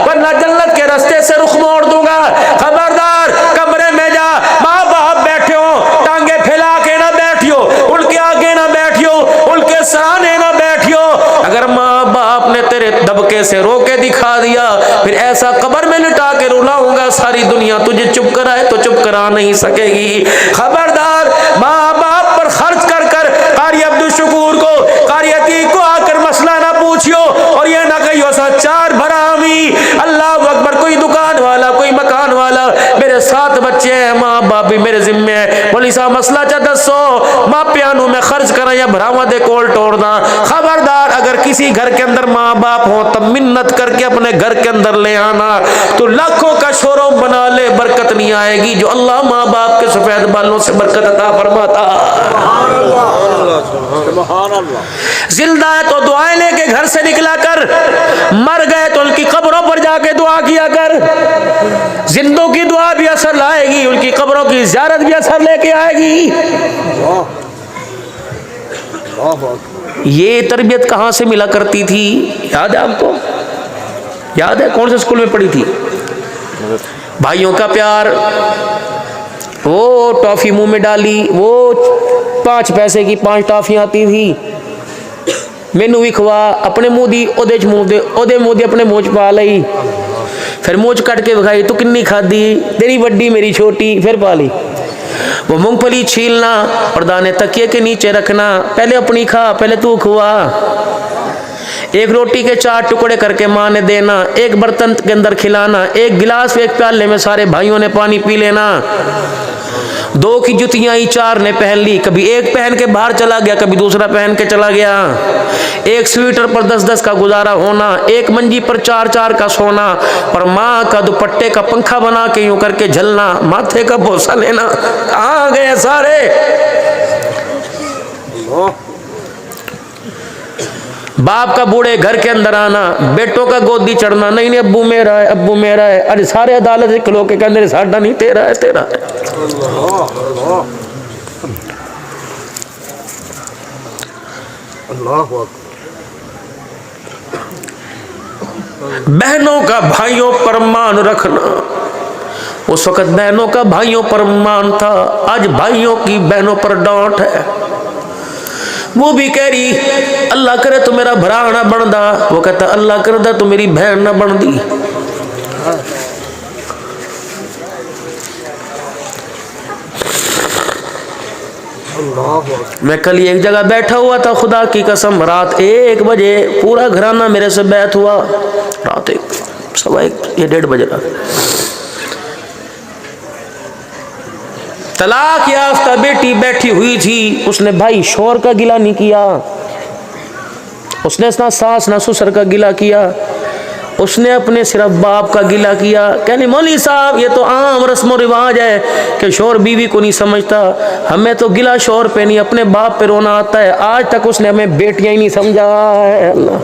वरना जन्नत के रास्ते से रुख मोड़ दूंगा। खबरदार कमरे में जा, माँ बाप बैठे हो, टांगे फैला के ना बैठियो, उनके आगे ना बैठियो, उनके सामने ना बैठियो। अगर माँ बाप ने तेरे दबके से रोके दिखा दिया, फिर ऐसा कब्र में लिटा के रुलाऊंगा, सारी दुनिया तुझे चुप कराए तो चुप करा नहीं सकेगी। खबरदार माँ बाप पर खर्च कर कर कारी अब्दुल शकूर को, कारी अतीक को आकर मसला ना पूछियो, और ये ना कहियो चार भरामी। अल्लाह अकबर। कोई दुकान वाला, कोई मकान वाला, मेरे 7 बच्चे हैं, माँ बाप भी मेरे जिम्मे है, बोली साहब मसला चा दसो, माँ प्यानू में खर्च करा या भरावा दे कोल तोड़ना। खबरदार अगर किसी घर के अंदर माँ बाप हो तब मिन्नत करके अपने घर के अंदर ले आना, तो लाखों का शोरूम बना ले, बरकत नहीं आएगी जो अल्लाह माँ बाप के सफेद बालों से बरकत अता फरमाता। जिंदा है तो दुआएं लेके घर से निकला कर, मर गए तो उनकी कब्रों पर जाके दुआ किया कर। जिंदों की दुआ भी असर लाएगी, उनकी कब्रों की ज़ियारत भी असर लेके आएगी। ये तरबियत कहाँ से मिला करती थी, याद है आपको? याद है कौन से स्कूल में पढ़ी थी? भाइयों का प्यार, वो टॉफी मुंह में डाली, वो 5 पैसे की 5 टॉफियां आती थी, मैनू भी खवा, अपने मुंह दी ओदे च मुंह दे, ओदे मुंह दी अपने मुंह च पा लई, फिर मुंह च कट के विखाई, तू किन्नी खादी, तेरी वड्डी मेरी छोटी, फिर पा ली। वो मूंगफली छीलना और दाने तकिए के नीचे रखना, पहले अपनी खा, पहले तू खुआ। एक रोटी के 4 टुकड़े करके माँ ने देना, एक बर्तन के अंदर खिलाना, एक गिलास एक प्याले में सारे भाइयों ने पानी पी लेना। 2 की जुतियां ही 4 ने पहन ली, कभी एक पहन के बाहर चला गया, कभी दूसरा पहन के चला गया। एक स्वेटर पर 10-10 का गुजारा होना, एक मंजी पर 4-4 का सोना, पर माँ का दुपट्टे का पंखा बना के यूं करके झलना, माथे का बोसा लेना। कहाँ गए सारे? बाप का बूढ़े घर के अंदर आना, बेटों का गोदी चढ़ना, नहीं नहीं अब्बू मेरा है, अब्बू मेरा है। अरे सारे अदालत से खलो के कहते साडा नहीं, तेरा है, तेरा है। बहनों का भाइयों पर मान रखना, उस वक्त बहनों का भाइयों पर मान था, आज भाइयों की बहनों पर डांट है। वो भी कह रही अल्लाह करे तो मेरा भरा ना बनदा, वो कहता अल्लाह करदा तो मेरी बहन ना बनदी। मैं कल एक जगह बैठा हुआ था, खुदा की कसम, रात 1 बजे पूरा घराना मेरे से बैठ हुआ, रात 1:15 या 1:30 बजे रात। तलाक याफ्ता बेटी बैठी हुई थी, उसने भाई शोर का गिला नहीं किया, उसने ना सास ना ससुर का गिला किया, उसने अपने सिर्फ बाप का गिला किया। कहने मौलवी साहब ये तो आम रस्म रिवाज है कि शोर बीवी को नहीं समझता, हमें तो गिला शोर पे नहीं अपने बाप पे रोना आता है। आज तक उसने हमें बेटियां ही नहीं समझा है। अल्लाह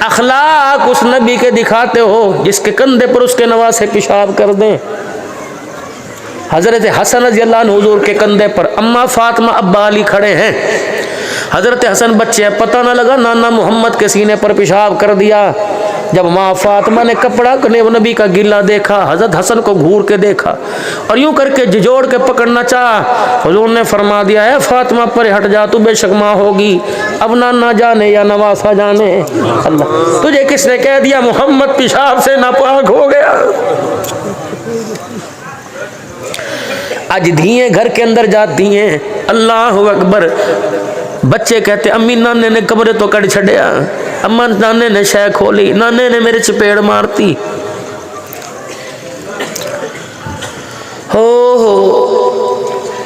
अखलाक उस नबी के दिखाते हो जिसके कंधे पर उसके नवासे पेशाब कर दें। हजरत हसन रज़ी अल्लाह अन्हु हुजूर के कंधे पर अम्मा फातिमा अब्बा अली खड़े हैं। हजरत हसन बच्चे हैं, पता ना लगा नाना मोहम्मद के सीने पर पेशाब कर दिया। जब माँ फातिमा ने कपड़ा नबी का गिला देखा, हजरत हसन को घूर के देखा और यूं करके झिझोड़ के पकड़ना चाहा। हुजूर ने फरमा दिया है फातिमा पर हट जा, तू बेशक माँ होगी, अब नाना जाने या नवासा जाने। अल्लाह तुझे किसने कह दिया मोहम्मद पेशाब से नापाक हो गया? आज धिये घर के अंदर जाती हैं, अल्लाह अकबर। बच्चे कहते अम्मी नाने ने कमरे तो कट छड़िया, अम्मा नाने ने शय खोली, नाने ने मेरे चपेड़ मारती। हो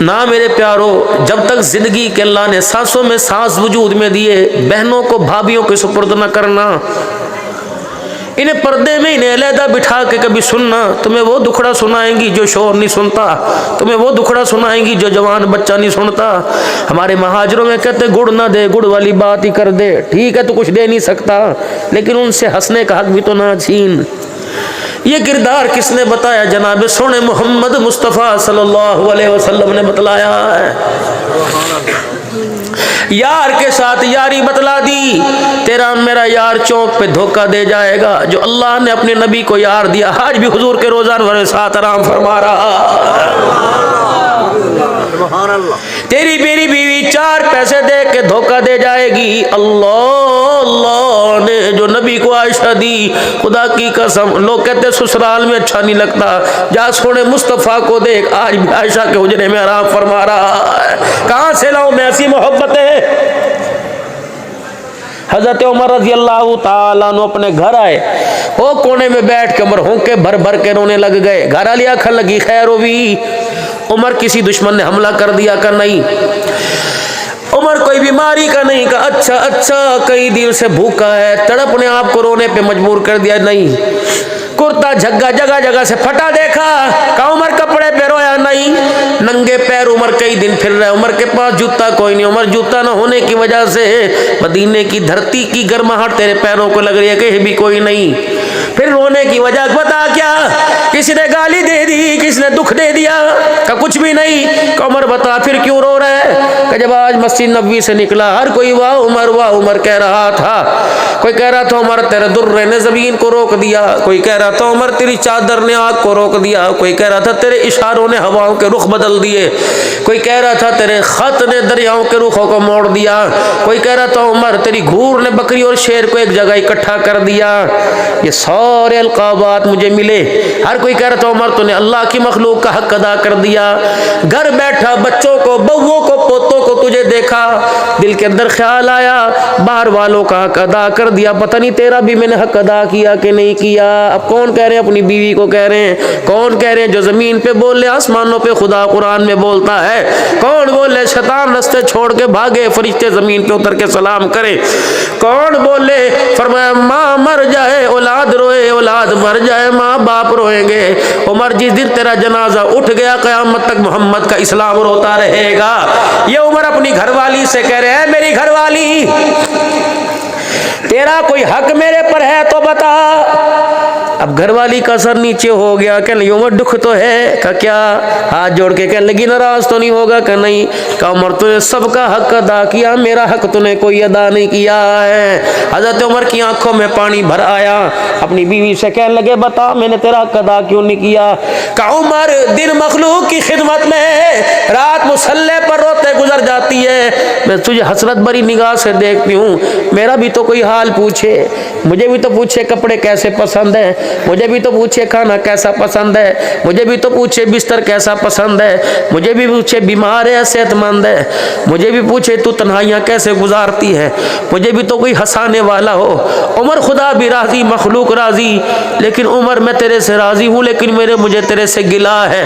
ना मेरे प्यारो, जब तक जिंदगी के अल्लाह ने सांसों में सांस वजूद में दिए, बहनों को भाभियों के सुपुर्द न करना। इन्हें पर्दे में इन्हें अलहदा बिठा के कभी सुनना, तुम्हें वो दुखड़ा सुनाएंगी जो शोर नहीं सुनता, तुम्हें वो दुखड़ा सुनाएंगी जो जवान बच्चा नहीं सुनता। हमारे महाजरों में कहते गुड़ ना दे, गुड़ वाली बात ही कर दे। ठीक है तो कुछ दे नहीं सकता, लेकिन उनसे हंसने का हक भी तो ना छीन। ये किरदार किसने बताया? जनाब सोने मोहम्मद मुस्तफ़ा सल्लल्लाहु अलैहि वसल्लम ने बतलाया है। यार के साथ यारी बतला दी, तेरा मेरा यार चौक पे धोखा दे जाएगा। जो अल्लाह ने अपने नबी को यार दिया, आज भी हुजूर के रोजान वाले साथ आराम फरमा रहा। तेरी मेरी बीवी 4 पैसे दे के धोखा दे जाएगी। अल्लाह ने जो नबी को आयशा दी, खुदा की कसम, लोग कहते ससुराल में अच्छा नहीं लगता, जा सोने मुस्तफ़ा को देख, आज भी आयशा के हुजरे में आराम फरमा रहा है। कहाँ से लाऊं मैं ऐसी मोहब्बत है? हजरत उमर रज़ी अल्लाह ताला अन्हु अपने घर आए, वो कोने में बैठ के उमर होंके भर भर के रोने लग गए। घर वाली आखन लगी खैर होवी, उमर किसी दुश्मन ने हमला कर दिया का? नहीं। उमर कोई बीमारी का नहीं का? अच्छा अच्छा, कई दिन से भूखा है, तड़पने आप को रोने पे मजबूर कर दिया? नहीं। कुर्ता झग्गा जगह जगह से फटा देखा का? उमर कपड़े पे रोया? नहीं। नंगे पैर उमर कई दिन फिर रहे, उमर के पास जूता कोई नहीं। उमर जूता न होने की वजह से मदीने की धरती की गर्माहट तेरे पैरों को लग रही है, कहीं भी कोई नहीं। फिर रोने की वजह बता क्या, किसने गाली दे दी, किसने दुख दे दिया? का कुछ भी नहीं। का उमर बता फिर क्यों रो रहा है? का जब आज मस्जिद नबवी से निकला हर कोई वाह उमर कह रहा था। कोई कह रहा था उमर तेरे दुर्रे ने जमीन को रोक दिया, कोई कह रहा था उमर तेरी चादर ने आग को रोक दिया, कोई कह रहा था तेरे इशारों ने हवाओं के रुख बदल दिए, कोई कह रहा था तेरे खत ने दरियाओं के रुखों को मोड़ दिया, कोई कह रहा था उमर तेरी घूर ने बकरी और शेर को एक जगह इकट्ठा कर दिया। ये सारे अलकाबात मुझे मिले। हर कोई कह रहा था उमर तूने अल्लाह की मखलूक का हक अदा कर दिया। घर बैठा बच्चों को, बहुओं को, पोतों को तुझे देखा, दिल के अंदर ख्याल आया बाहर वालों का हक अदा कर दिया, पता नहीं तेरा भी मैंने हक अदा किया कि नहीं किया। अब कौन कह रहे हैं? अपनी बीवी को कह रहे हैं। कौन कह रहे हैं? जो जमीन पे बोले आसमानों पे खुदा कुरान में बोलता है। कौन बोले शैतान रास्ते छोड़ के भागे, फरिश्ते जमीन पे उतर के सलाम करे। कौन बोले फरमाया माँ मर जाए औलाद रोए, औलाद मर जाए माँ बाप रोएंगे। उमर जिस दिन तेरा जनाजा उठ गया कयामत तक मोहम्मद का इस्लाम रोता रहेगा। ये उमर अपनी घरवाली से कह रहे हैं मेरी घरवाली तेरा कोई हक मेरे पर है तो बता। अब घरवाली का सर नीचे हो गया, कहने लगी उमर दुख तो है। का क्या? हाथ जोड़ के कहने लगी नाराज तो नहीं होगा? का नहीं। का उमर तूने सबका हक अदा किया, मेरा हक तूने कोई अदा नहीं किया है। हजरत उमर की आंखों में पानी भर आया। अपनी बीवी से कहने लगे बता मैंने तेरा हक अदा क्यों नहीं किया? का उमर दिन मखलूक की खिदमत में रात मुसल्ले पर रोते गुजर जाती है, मैं तुझे हसरत भरी निगाह से देखती हूँ, मेरा भी तो कोई हाल पूछे, मुझे भी तो पूछे कपड़े कैसे पसंद है, मुझे भी तो पूछे खाना कैसा पसंद है, मुझे भी तो पूछे बिस्तर कैसा पसंद है, मुझे भी पूछे बीमार है सेहतमंद है, मुझे भी पूछे तू तन्हाइयाँ कैसे गुजारती है, मुझे भी तो कोई हंसाने वाला हो। उमर खुदा भी राजी मखलूक राजी, लेकिन उमर मैं तेरे से राजी हूँ लेकिन मुझे तेरे से गिला है।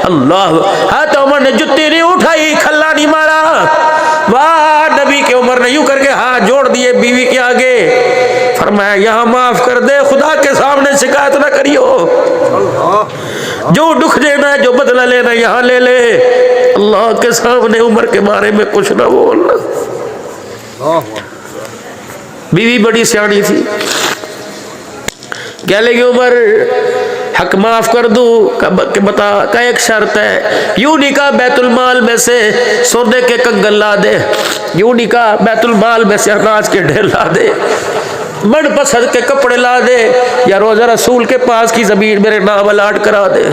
अल्लाह। हाँ तो उमर ने जुत्ती नहीं उठाई, खल्ला नहीं मारा। वाह नबी के उमर ने यूं करके हाथ जोड़ दिए बीवी के आगे, फरमाया यहाँ माफ कर दे, खुदा के सामने शिकायत ना करियो, जो दुख देना है जो बदला लेना यहाँ ले ले, अल्लाह के सामने उमर के बारे में कुछ ना बोलना। बीवी बड़ी सियाणी थी, क्या लगी उमर हक माफ कर दूं? बता का एक शर्त है, यूं नहीं कहा बैतुल माल में से सोने के कंगन ला दे, यूं नहीं कहा बैतुल माल में से अनाज के ढेर ला दे, मन पसंद के कपड़े ला दे, या रोजा रसूल के पास की जमीन मेरे नाम अलाट करा दे।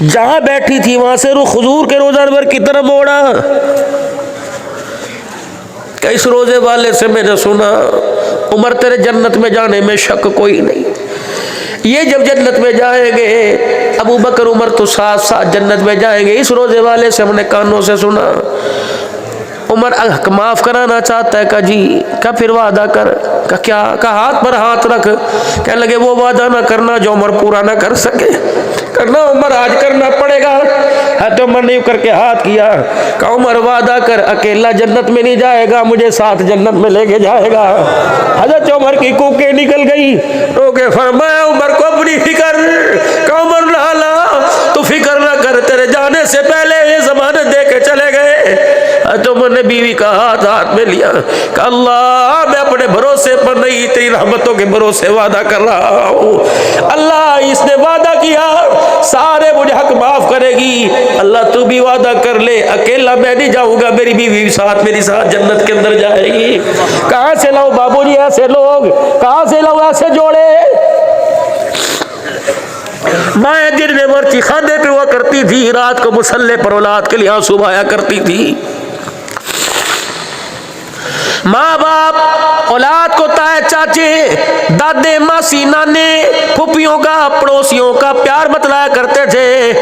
जहां बैठी थी वहां से रुख हुजूर के रोजा नंबर की तरफ मोड़ा। इस रोजे वाले से मैंने सुना उमर तेरे जन्नत में जाने में शक कोई नहीं, ये जब जन्नत में जाएंगे अबू बकर उमर तो साथ साथ जन्नत में जाएंगे। इस रोजे वाले से हमने कानों से सुना उमर हक माफ कराना चाहता है। का जी का फिर वादा कर। का क्या? का हाथ पर हाथ रख। कहने लगे वो वादा ना करना जो उमर पूरा ना कर सके, करना उमर आज करना पड़ेगा। तो उमर ने करके हाथ किया। का उमर वादा कर अकेला जन्नत में नहीं जाएगा, मुझे साथ जन्नत में लेके जाएगा। हजरत उमर की कूके निकल गई, रोके फरमाया उमर को अपनी फिक्र। का उमर लाला तू फिक्र ना कर, तेरे जाने से पहले ये जमाने दे के चले गए। तो मैंने बीवी का हाथ में लिया। अल्लाह मैं अपने भरोसे पर नहीं तेरी रहमतों के भरोसे वादा कर रहा हूँ। अल्लाह इसने वादा किया सारे मुझे हक माफ करेगी, अल्लाह तू भी वादा कर ले अकेला मैं नहीं जाऊंगा, मेरी बीवी साथ मेरी साथ जन्नत के अंदर जाएगी। कहाँ से लाओ बाबूजी ऐसे लोग, कहाँ से लाओ ऐसे जोड़े? माँ दिन में मर्ची खाने पे हुआ करती थी, रात को मुसल्ले पर औलाद के लिए आंसू बहाया करती थी। माँ बाप औलाद को ताए चाचे दादे मासी नाने फूफियों का पड़ोसियों का प्यार बतलाया करते थे।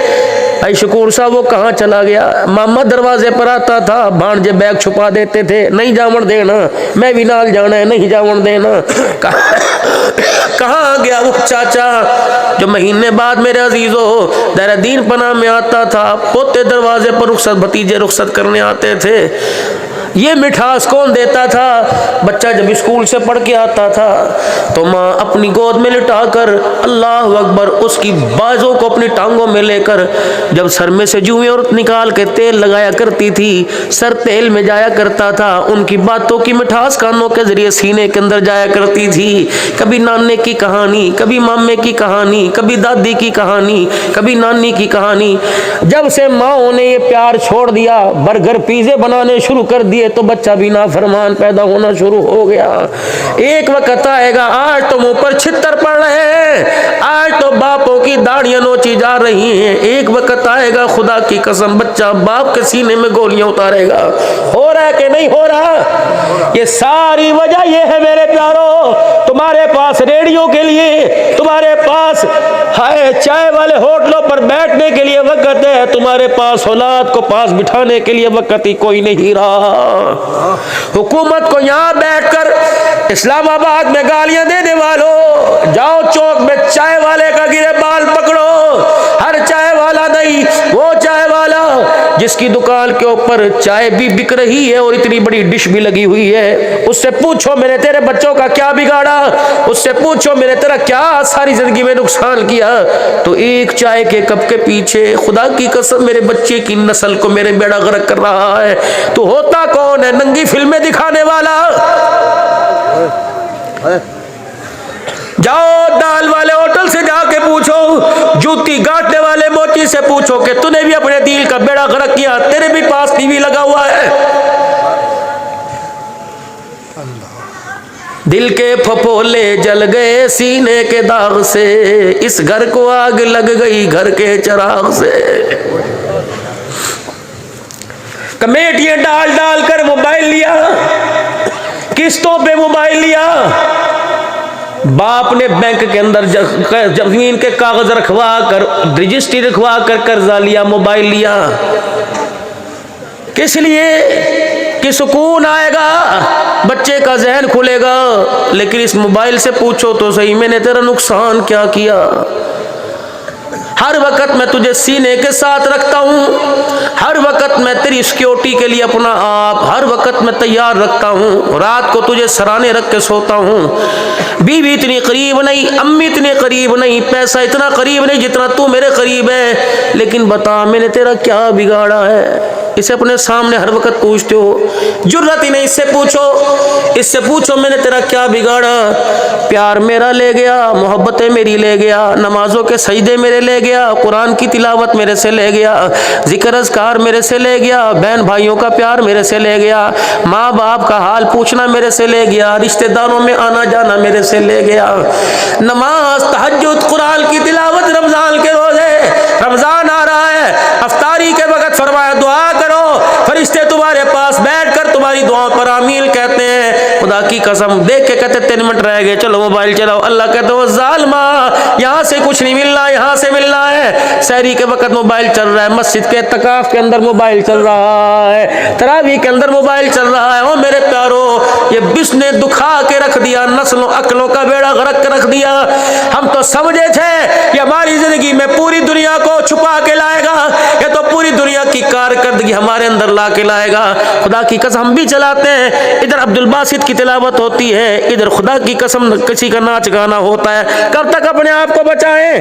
भाई शकूर साहब वो कहाँ चला गया? मामा दरवाजे पर आता था, भांजे बैग छुपा देते थे, नहीं जावन देना, मैं भी नाल जाना है, नहीं जावन देना। कहाँ गया वो चाचा जो महीने बाद मेरे अजीजों दर दीन पना में आता था? पोते दरवाजे पर रुखसत भतीजे रुखसत करने आते थे। ये मिठास कौन देता था? बच्चा जब स्कूल से पढ़ के आता था तो माँ अपनी गोद में लिटाकर अल्लाह अकबर उसकी बाजों को अपनी टांगों में लेकर जब सर में से जुएं और निकाल के तेल लगाया करती थी, सर तेल में जाया करता था, उनकी बातों की मिठास कानों के जरिए सीने के अंदर जाया करती थी। कभी नाने की कहानी, कभी मामे की कहानी, कभी दादी की कहानी, कभी नानी की कहानी। जब से माओ ने ये प्यार छोड़ दिया, बर्गर पिज़्ज़े बनाने शुरू कर दिए तो बच्चा भी नाफरमान पैदा होना शुरू हो गया। एक वक्त आएगा, आज तो मुंह पर छितर पड़ रहे हैं, आज तो बापों की दाढ़ियां नोची जा रही हैं। एक वक्त आएगा, खुदा की कसम, बच्चा बाप के सीने में गोलियां उतारेगा। हो रहा है कि नहीं हो रहा? ये सारी वजह ये है मेरे प्यारों, तुम्हारे पास रेडियो के लिए, तुम्हारे पास है चाय वाले होटलों पर बैठने के लिए वक्त है, तुम्हारे पास औलाद को पास बिठाने के लिए वक्त ही कोई नहीं रहा। हुकूमत को यहाँ बैठकर इस्लामाबाद में गालियां देने वालों, जाओ चौक में चाय वाले का गिरे बाल पकड़ो। हर चाय वाला नहीं, वो चाय वाला जिसकी दुकान के ऊपर चाय भी बिक रही है और इतनी बड़ी डिश भी लगी हुई है, उससे पूछो मैंने तेरे बच्चों का क्या बिगाड़ा, उससे पूछो मैंने तेरा क्या सारी जिंदगी में नुकसान किया। तो एक चाय के कप के पीछे खुदा की कसम मेरे बच्चे की नस्ल को मेरे बेड़ा गर्क कर रहा है। तो होता कौन है? नंगी फिल्में दिखाने वाला। जाओ दाल वाले होटल से जाके पूछो, जूती गांठने वाले मोची से पूछो कि तूने भी अपने दिल का बेड़ा गर्क किया, तेरे भी पास टीवी लगा हुआ है। दिल के फफोले जल गए सीने के दाग से, इस घर को आग लग गई घर के चिराग से। कमेटियां डाल डाल कर मोबाइल लिया, किस्तों पे मोबाइल लिया, बाप ने बैंक के अंदर जमीन के कागज रखवा कर, रजिस्ट्री रखवा कर कर्जा लिया, मोबाइल लिया। किस लिए? कि सुकून आएगा, बच्चे का जहन खुलेगा। लेकिन इस मोबाइल से पूछो तो सही, मैंने तेरा नुकसान क्या किया? हर वक्त मैं तुझे सीने के साथ रखता हूँ, हर वक्त मैं तेरी सिक्योरिटी के लिए अपना आप हर वक्त मैं तैयार रखता हूँ, रात को तुझे सराने रख के सोता हूँ। बीवी इतनी करीब नहीं, अम्मी इतने करीब नहीं, पैसा इतना करीब नहीं जितना तू मेरे करीब है। लेकिन बता मैंने तेरा क्या बिगाड़ा है? इसे अपने सामने हर वक्त पूछते हो, जुर्रत ही नहीं इससे पूछो, इससे पूछो मैंने तेरा क्या बिगाड़ा? प्यार मेरा ले गया, मोहब्बतें मेरी ले गया, नमाजों के सजदे मेरे ले गया, कुरान की तिलावत मेरे से ले गया, जिक्र अज़कार मेरे से ले गया, बहन भाइयों का प्यार मेरे से ले गया, माँ बाप का हाल पूछना मेरे से ले गया, रिश्तेदारों में आना जाना मेरे से ले गया। नमाज, तहज्जुद, कुरान की तिलावत, रमजान के रोजे, रमजान आ रहा है, अफ्तारी के वक्त फरमाया दुआ करो, फरिश्ते तुम्हारे पास बैठकर तुम्हारी दुआओं पर आमीन कहते हैं। खुदा की कसम देख के कहते 3 मिनट रह गए, चलो मोबाइल चलाओ। अल्लाह कहते हो जालिमा, यहाँ से कुछ नहीं मिलना, यहाँ से मिलना है। सहरी के वक्त मोबाइल चल रहा है, मस्जिद के तकाफ के अंदर मोबाइल चल रहा है, तरावी के अंदर मोबाइल चल रहा है। ओ मेरे प्यारो, ये बिस्ने दुखा के रख दिया, नस्लों अकलों का बेड़ा गर्क के रख दिया। हम तो समझे थे कि हमारी जिंदगी में पूरी दुनिया को छुपा के लाएगा, ये तो पूरी दुनिया की कारकर्दगी हमारे अंदर ला के लाएगा। खुदा की कसम हम भी चलाते हैं, इधर अब्दुल बासित की तिलावत होती है, इधर खुदा की कसम किसी का नाच गाना होता है। कब तक अपने आप को बचाएं?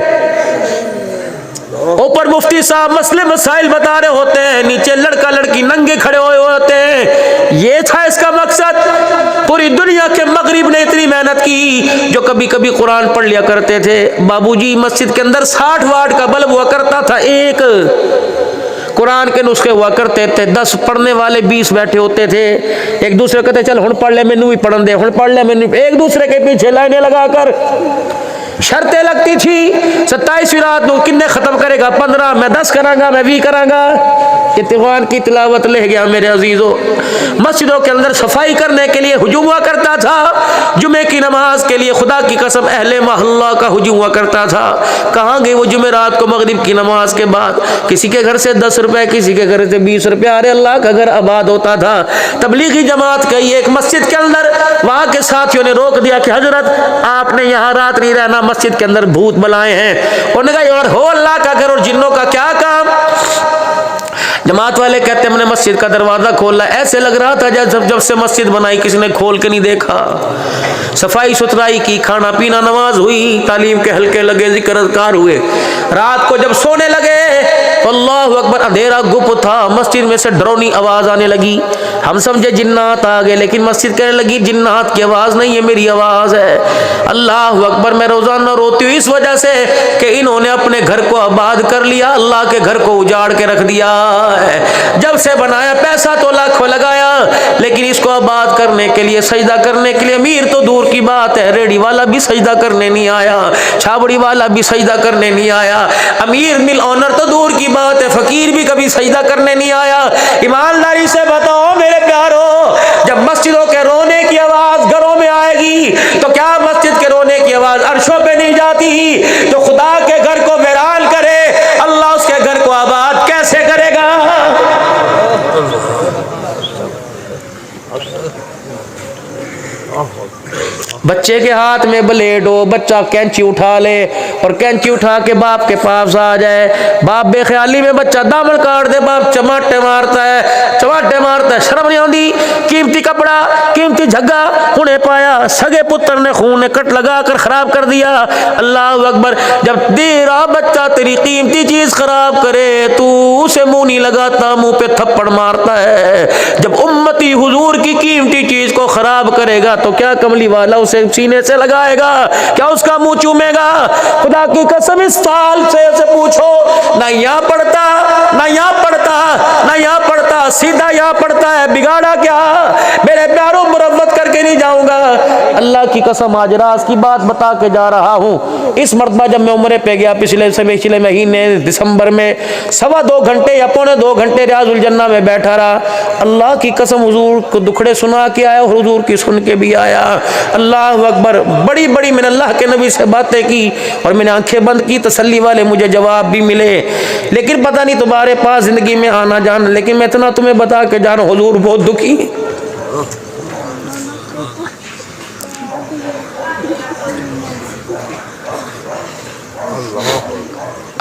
ऊपर मुफ्ती साहब मसले मसाइल बता रहे होते हैं, नीचे लड़का लड़की नंगे खड़े हुए होते हैं। ये था इसका मकसद। पूरी दुनिया के मगरिब ने इतनी मेहनत की, जो कभी कभी कुरान पढ़ लिया करते थे। बाबूजी मस्जिद के अंदर 60 वाट का बल्ब हुआ करता था, एक कुरान के नुस्खे हुआ करते थे, 10 पढ़ने वाले 20 बैठे होते थे। एक दूसरे कहते चल हुण पढ़ ले, मैनू भी पढ़न दे, हुण पढ़ ले मैनू, एक दूसरे के पीछे लाइनें लगाकर शर्तें लगती थी। 27वीं रात को किन्ने खत्म करेगा? 15, मैं 10 करांगा, मैं 20 करांगा। कुरान की तिलावत ले गया मेरे अजीजों। मस्जिदों के अंदर सफाई करने के लिए हुजूम हुआ करता था, जुमे की नमाज के लिए खुदा की कसम अहले मोहल्ला का हुजूम हुआ करता था। कहाँ गए वो जुमेरात को मगरिब की नमाज के बाद? किसी के घर से 10 रुपए, किसी के घर से 20 रुपए, अरे अल्लाह का घर आबाद होता था। तबलीगी जमात गई एक मस्जिद के अंदर, वहां के साथियों ने रोक दिया कि हजरत आपने यहाँ रात नहीं रहना, मस्जिद के अंदर भूत बलाए हैं। उन्होंने कहा और हो अल्लाह का घर और जिन्नों का क्या काम? जमात वाले कहते हमने मस्जिद का दरवाजा खोला, ऐसे लग रहा था जब से मस्जिद बनाई किसी ने खोल के नहीं देखा। सफाई सुथराई की, खाना पीना, नमाज हुई, तालीम के हल्के लगे, जिक्र अज़कार हुए। रात को जब सोने लगे तो अल्लाहु अकबर, अंधेरा गुप था, मस्जिद में से डरावनी आवाज आने लगी। हम समझे जिन्नात आ गए, लेकिन मस्जिद कहने लगी जिन्नात की आवाज नहीं है, मेरी आवाज है। अल्लाहु अकबर, मैं रोजाना रोती हूँ इस वजह से कि इन्होंने अपने घर को आबाद कर लिया, अल्लाह के घर को उजाड़ के रख दिया है। जब से बनाया पैसा तो लाखों लगाया, लेकिन इसको आबाद करने के लिए, सजदा करने के लिए, अमीर तो दूर की बात है, रेडी वाला भी सजदा करने नहीं आया, छाबड़ी वाला भी सजदा करने नहीं आया, अमीर मिल ऑनर तो दूर की बात है, फकीर भी कभी सजदा करने नहीं आया। ईमानदारी से बताओ मेरे प्यारो, जब मस्जिदों के रोने की आवाज घरों में आएगी तो क्या मस्जिद के रोने की आवाज अर्शों पे नहीं जाती? तो खुदा के घर को वीरान करे, अल्लाह उसके घर को आबाद कैसे करेगा? बच्चे के हाथ में ब्लेड हो, बच्चा कैंची उठा ले और कैंची उठा के बाप के पास आ जाए, बाप बेख्याली में बच्चा दामन काट दे, बाप चमाटे मारता है, चमाटे मारता है, शर्म नहीं आती? कीमती कपड़ा, कीमती झग्गा उन्हें पाया, सगे पुत्र ने खून कट लगा कर खराब कर दिया। अल्लाह अकबर, जब तेरा बच्चा तेरी कीमती चीज खराब करे तू उसे मुंह नहीं लगाता, मुंह पे थप्पड़ मारता है। जब उम्मती हुजूर की कीमती चीज को खराब करेगा तो क्या कमली वाला उसे सीने से लगाएगा? क्या उसका मुंह चूमेगा? खुदा की कसम इस साल से पूछो, ना यहाँ पढ़ता, ना यहाँ पढ़ता, ना यहाँ पढ़ता, सीधा यहाँ पढ़ता है, बिगाड़ा क्या? मेरे प्यारों, मुरव्वत करके नहीं जाऊंगा, अल्लाह की कसम आज राज की बात बता के जा रहा हूँ। इस मरतबा जब मैं उम्रे पे गया पिछले महीने दिसंबर में, 2.25 घंटे या 2.25 घंटे रियाजुल जन्ना में बैठा रहा। अल्लाह की कसम हुजूर को दुखड़े सुना के आया और हुजूर की सुन के भी आया। अल्लाह अकबर, बड़ी बड़ी मैंने अल्लाह के नबी से बातें की और मैंने आंखें बंद की, तसल्ली वाले मुझे जवाब भी मिले। लेकिन पता नहीं तुम्हारे पास जिंदगी में आना जाना, लेकिन मैं इतना तुम्हें बता के जा रहा हूँ, हुजूर बहुत दुखी।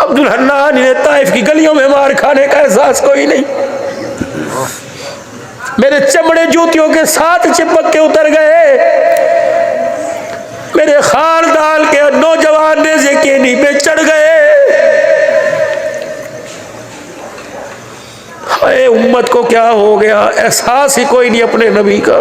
अब्दुल हन्नान ने ताइफ की गलियों में मार खाने का एहसास कोई नहीं, मेरे चमड़े जूतियों के साथ चिपक के उतर गए, मेरे खानदान के नौजवान नेज़े केनी पे चढ़ गए। हाय उम्मत को क्या हो गया, एहसास ही कोई नहीं अपने नबी का।